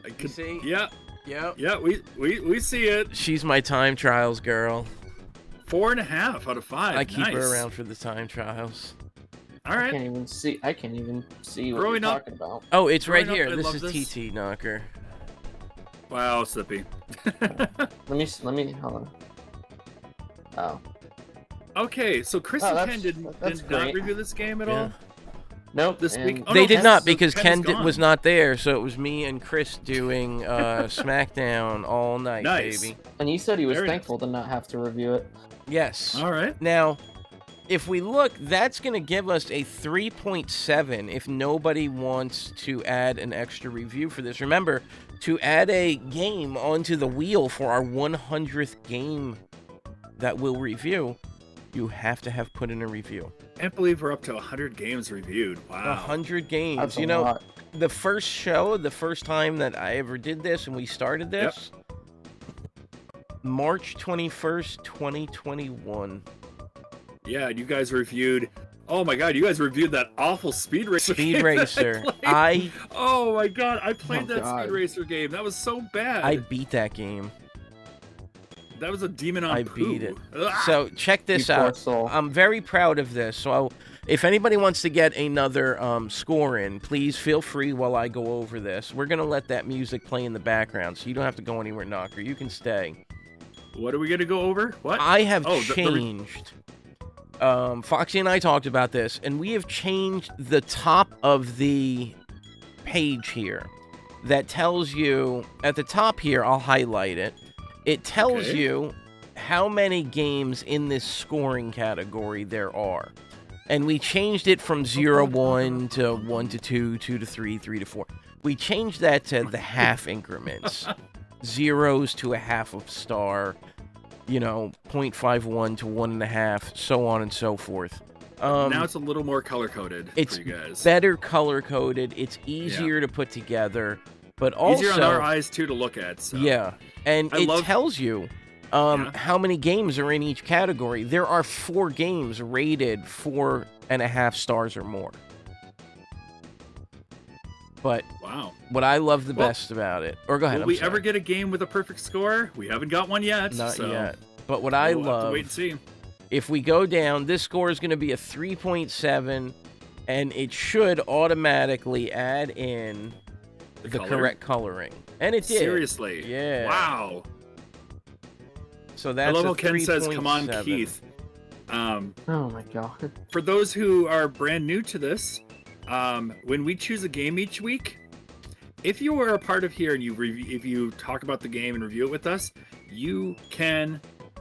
I You see? Yeah. Yep. Yeah, we see it. She's my time trials girl. 4.5 out of 5. I keep Nice. her around for the time trials. All I right. can't even see what Growing you're up- talking about. Oh, it's right Growing up, here. I This love is this. TT Knocker. Wow, Slippy. Let me hold on. Oh. Okay, so Chris Oh, and that's- Ken did that's not great. review this game at Yeah. all Nope. this week. Oh, They no, did Ken- not so because Ken Ken is was gone. not there, so it was me and Chris doing SmackDown all night, Nice. baby. And he said he was Very thankful to not have to review it. Yes. All right. Now, if we look, that's going to give us a 3.7 if nobody wants to add an extra review for this. Remember, to add a game onto the wheel for our 100th game that we'll review, you have to have put in a review. I can't believe we're up to 100 games reviewed. Wow. 100 games. That's a You know, lot. the first show, the first time that I ever did this and we started this, March 21st, 2021. Yeah, you guys reviewed. Oh my God, you guys reviewed that awful Speed Racer. Speed game that Racer. played. Oh my God, I played Oh, that God. Speed Racer game. That was so bad. I beat that game. That was a demon on I poo. beat it. Ugh. So check this You poor out. soul. I'm very proud of this. So if anybody wants to get another score in, please feel free while I go over this. We're going to let that music play in the background, so you don't have to go anywhere, Knocker. You can stay. What are we gonna go over? What? I have Oh, changed. Foxy and I talked about this, and we have changed the top of the page here that tells you, at the top here, I'll highlight it. It tells Okay. you how many games in this scoring category there are. And we changed it from 0, 1 to 1 to 2, 2 to 3, 3 to 4. We changed that to the half increments. Zeros to a half of star, 0.51 to 1.5, so on and so forth. Now it's a little more color-coded for you guys. It's better color-coded. It's easier to put together, but also... Easier on our eyes, too, to look at. So. Yeah, and it tells you how many games are in each category. There are 4 games rated 4.5 stars or more. But what I love the best about it... Or go ahead, Will we ever get a game with a perfect score? We haven't got one yet. Not yet. But what I love... Have to wait and see. If we go down, this score is going to be a 3.7, and it should automatically add in the correct coloring. And it did. Seriously? Yeah. Wow. So that's I love a how Ken says, "Come on, 3.7. Keith." Oh my god. For those who are brand new to this, when we choose a game each week, if you are a part of here and if you talk about the game and review it with us, you can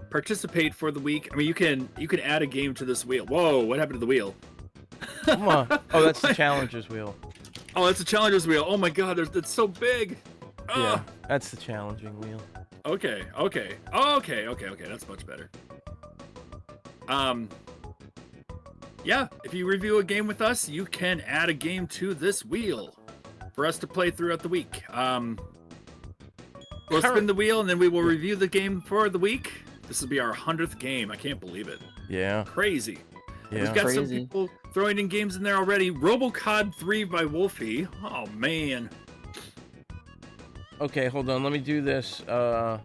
participate for the week. I mean, you can add a game to this wheel. Whoa, what happened to the wheel? Come on. Oh, that's the challenger's wheel. Oh, that's the challenger's wheel. Oh my god, it's so big. Yeah, that's the challenging wheel. Okay. That's much better. Yeah, if you review a game with us, you can add a game to this wheel for us to play throughout the week. We'll spin the wheel and then we will review the game for the week. This will be our 100th game. I can't believe it. Yeah. Crazy. Yeah. We've got some people throwing in games in there already. RoboCod 3 by Wolfie. Oh, man. Okay, hold on. Let me do this. Okay,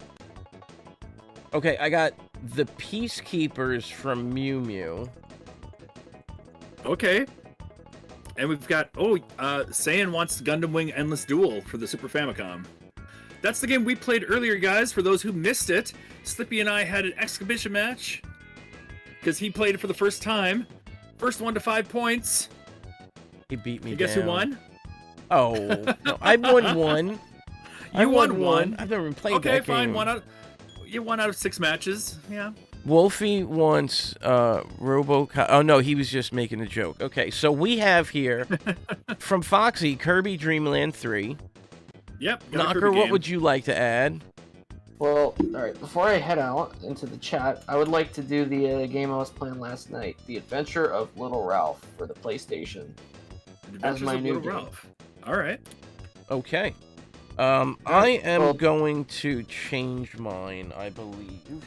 I got the Peacekeepers from Mew Mew. Okay. And we've got, Saiyan wants Gundam Wing Endless Duel for the Super Famicom. That's the game we played earlier, guys. For those who missed it, Slippy and I had an exhibition match because he played it for the first time. First one to 5 points. He beat me. You guess who won? Oh, no, I won one. You won one. I've never played that game. Okay, fine. You won out of 6 matches. Yeah. Wolfie wants RoboCop. Oh no, he was just making a joke. Okay, so we have here from Foxy Kirby Dream Land 3. Yep. Knocker, what would you like to add? Well, alright, before I head out into the chat, I would like to do the game I was playing last night, The Adventure of Little Ralph for the PlayStation. As my new game. Alright. Okay. I am going to change mine, I believe.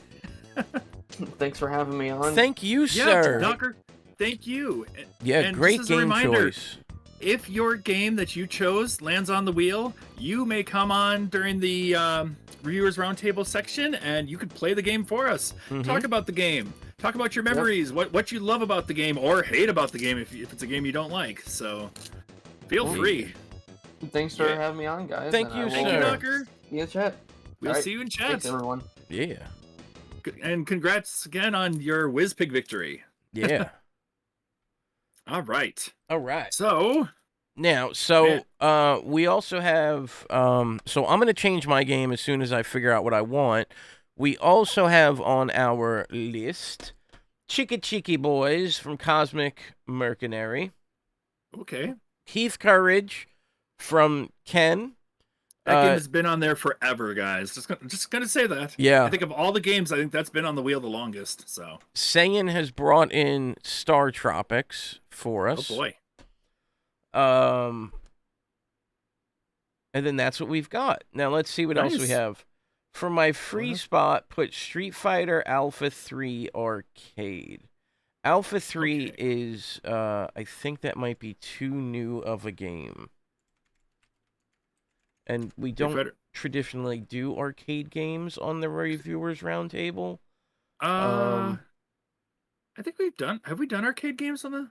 Thanks for having me on. Thank you, sir. Yeah, Knocker, thank you. Yeah, and great just as a game reminder, choice. If your game that you chose lands on the wheel, you may come on during the Reviewers Roundtable section, and you could play the game for us. Talk about the game. Talk about your memories, what you love about the game, or hate about the game if it's a game you don't like. So, feel free. Thanks for having me on, guys. Thank you, sir. Thank you, Knocker. See you in chat. We'll see you in chat. Thanks, everyone. Yeah. And congrats again on your WizPig victory. Yeah. All right. So now, we also have so I'm gonna change my game as soon as I figure out what I want. We also have on our list Cheeky Boys from Cosmic Mercenary. Okay. Keith Courage from Ken. That game has been on there forever, guys. Just gonna say that. Yeah. I think of all the games, I think that's been on the wheel the longest. So. Saiyan has brought in Star Tropics for us. Oh boy. And then that's what we've got. Now let's see what else we have. For my free spot, put Street Fighter Alpha 3 Arcade. Alpha 3 is, I think that might be too new of a game. And we don't traditionally do arcade games on the Reviewers Roundtable. I think we've done. Have we done arcade games on the?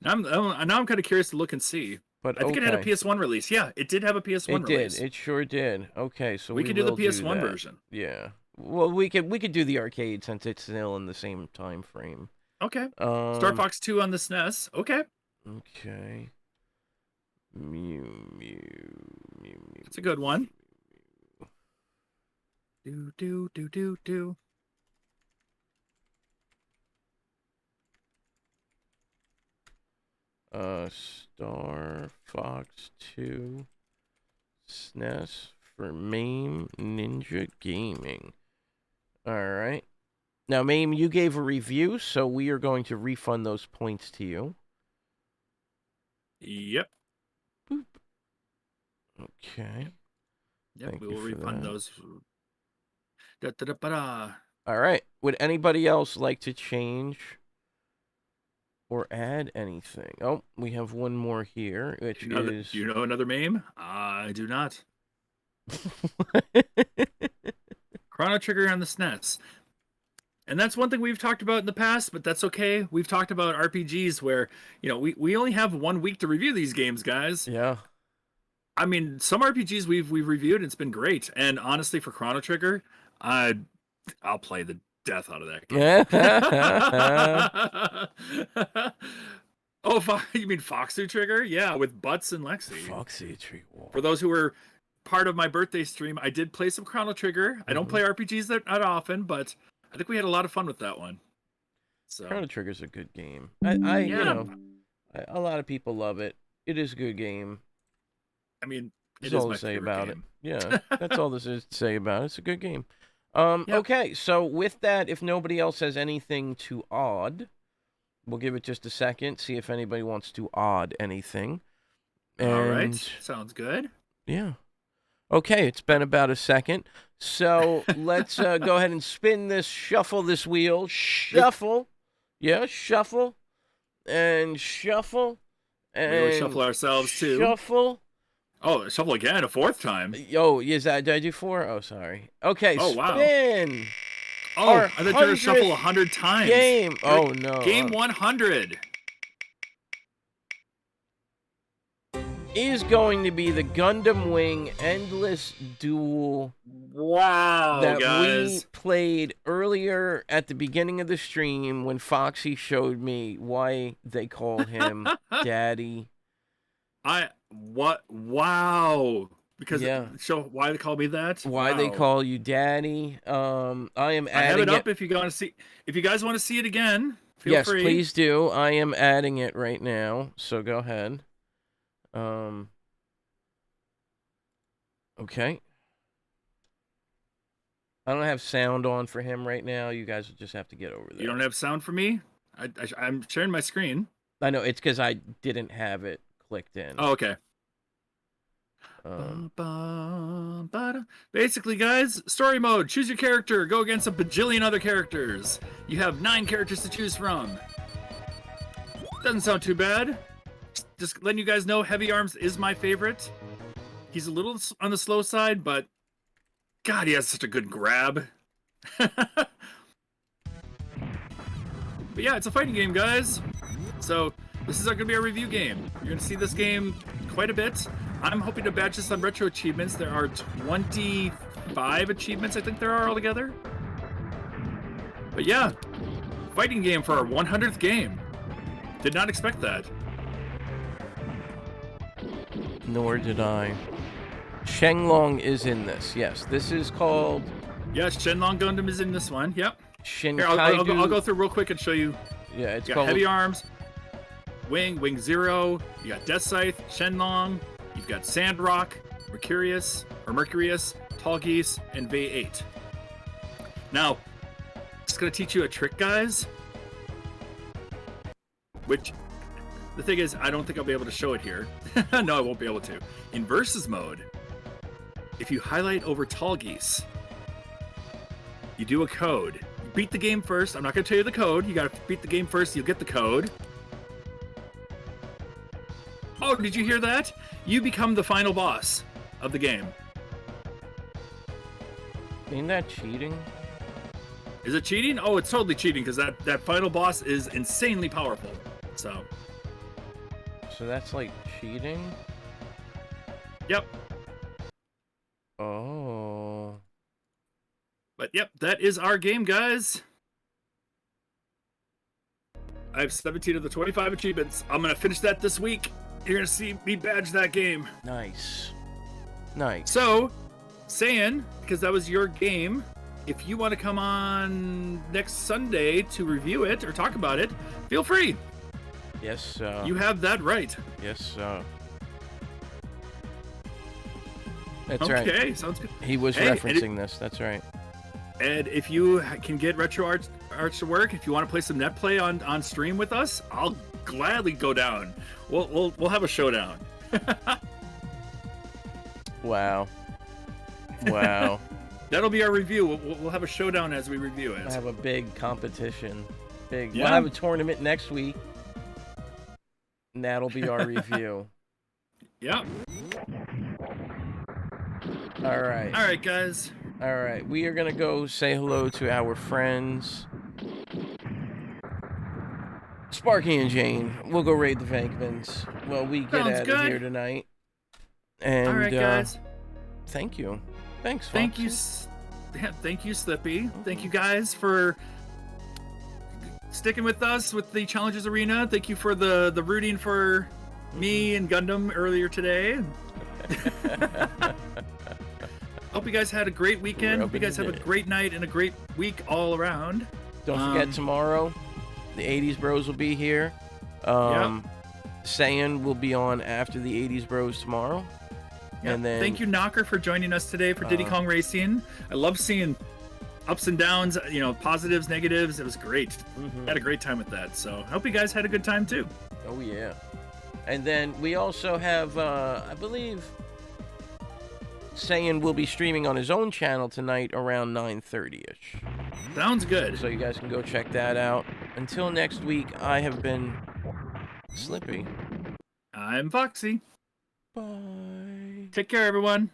Now I'm kind of curious to look and see. But I think it had a PS1 release. Yeah, it did have a PS1 release. It did. It sure did. Okay, so we could do the PS1 version. Yeah. Well, we could do the arcade since it's still in the same time frame. Okay. Star Fox 2 on the SNES. Okay. Okay. Mew. It's a good one. Do. Star Fox 2 SNES for MAME Ninja Gaming. All right. Now, MAME, you gave a review, so we are going to refund those points to you. Yep. Boop. Okay. Yep, Thank we you will for refund that. those. Da-da-da-ba-da. All right. Would anybody else like to change or add anything? Oh, we have one more here, which is... Do you know another MAME? I do not. Chrono Trigger on the SNES. And that's one thing we've talked about in the past, but that's okay. We've talked about RPGs where, we only have 1 week to review these games, guys. Yeah. I mean, some RPGs we've reviewed, it's been great. And honestly, for Chrono Trigger, I'll play the death out of that game. Oh, you mean Foxy Trigger? Yeah, with Butts and Lexi. Foxy Trigger. For those who were part of my birthday stream, I did play some Chrono Trigger. I don't play RPGs that often, but I think we had a lot of fun with that one. So Chrono Trigger's a good game. Yeah. A lot of people love it. It is a good game. I mean, That's it is all my to say favorite about game. it. Yeah, that's all this is to say about it. It's a good game. Okay, so with that, if nobody else has anything to add, we'll give it just a second, see if anybody wants to add anything. All right, And sounds good. yeah. Okay, it's been about a second. So let's go ahead and spin this, shuffle this wheel. Shuffle. Yeah, shuffle. And shuffle. And We always shuffle ourselves, too. Shuffle. Oh, shuffle again, a 4th time. Oh, is that, did I do 4? Oh, sorry. Okay, Oh, wow. spin. Oh, I thought you were going to shuffle 100 times. Game. Oh, no. Game 100. Is going to be the Gundam Wing Endless Duel. Wow, that guys. we played earlier at the beginning of the stream when Foxy showed me why they call him Daddy. Wow. Because show why they call me that? Why they call you Daddy. I am adding I have it up if you want to see. If you guys want to see it again, feel free. Yes, please do. I am adding it right now, so go ahead. Okay. I don't have sound on for him right now. You guys will just have to get over there. You don't have sound for me? I'm sharing my screen. I know, it's because I didn't have it clicked in. Oh, okay. Basically, guys, story mode. Choose your character. Go against a bajillion other characters. You have 9 characters to choose from. Doesn't sound too bad. Just letting you guys know, Heavy Arms is my favorite. He's a little on the slow side, but God, he has such a good grab. But yeah, it's a fighting game, guys. So this is going to be our review game. You're going to see this game quite a bit. I'm hoping to batch this on retro achievements. There are 25 achievements, I think there are altogether. But yeah, fighting game for our 100th game. Did not expect that. Nor did I. Shenlong is in this. Yes, this is called... Yes, Shenlong Gundam is in this one. Yep. Shinkaidu... Here, I'll go through real quick and show you. Yeah, it's you got called... Heavy Arms, Wing Zero, you got Death Scythe, Shenlong, you've got Sandrock, Mercurius, Tall Geese, and Vey 8. Now, just gonna teach you a trick, guys. Which, the thing is, I don't think I'll be able to show it here. No, I won't be able to. In Versus mode, if you highlight over Tall Geese, you do a code. You beat the game first. I'm not going to tell you the code. You got to beat the game first. You'll get the code. Oh, did you hear that? You become the final boss of the game. Ain't that cheating? Is it cheating? Oh, it's totally cheating because that final boss is insanely powerful. So that's like cheating? Yep. Oh. But yep, that is our game, guys. I have 17 of the 25 achievements. I'm going to finish that this week. You're going to see me badge that game. Nice. Nice. So, Saiyan, because that was your game, if you want to come on next Sunday to review it or talk about it, feel free. Yes, sir. You have that right. Yes, sir. That's right. Okay, sounds good. He was referencing this. That's right. And if you can get Retro Arts to work, if you want to play some net play on stream with us, I'll gladly go down. We'll have a showdown. Wow. Wow. That'll be our review. We'll have a showdown as we review it. We'll have a big competition. Big. Yeah. We'll have a tournament next week. And that'll be our review. Yeah. All right. All right, guys. All right. We are going to go say hello to our friends. Sparky and Jane. We'll go raid the Vankmans. Well, we get out of here tonight. And, all right, guys. Thank you. Thanks, Foxy. Thank you. Thank you, Slippy. Thank you guys for sticking with us with the Challenges Arena. Thank you for the rooting for me and Gundam earlier today. Hope you guys had a great weekend. Hope you guys have a great night and a great week all around. Don't forget tomorrow, the 80s Bros will be here. Saiyan will be on after the 80s Bros tomorrow. Yeah. And then, thank you, Knocker, for joining us today for Diddy Kong Racing. I love seeing ups and downs, positives, negatives. It was great. Had a great time with that. So I hope you guys had a good time too. Oh, yeah. And then we also have, I believe, Saiyan will be streaming on his own channel tonight around 9:30ish. Sounds good. So you guys can go check that out. Until next week, I have been Slippy. I'm Foxy. Bye. Take care, everyone.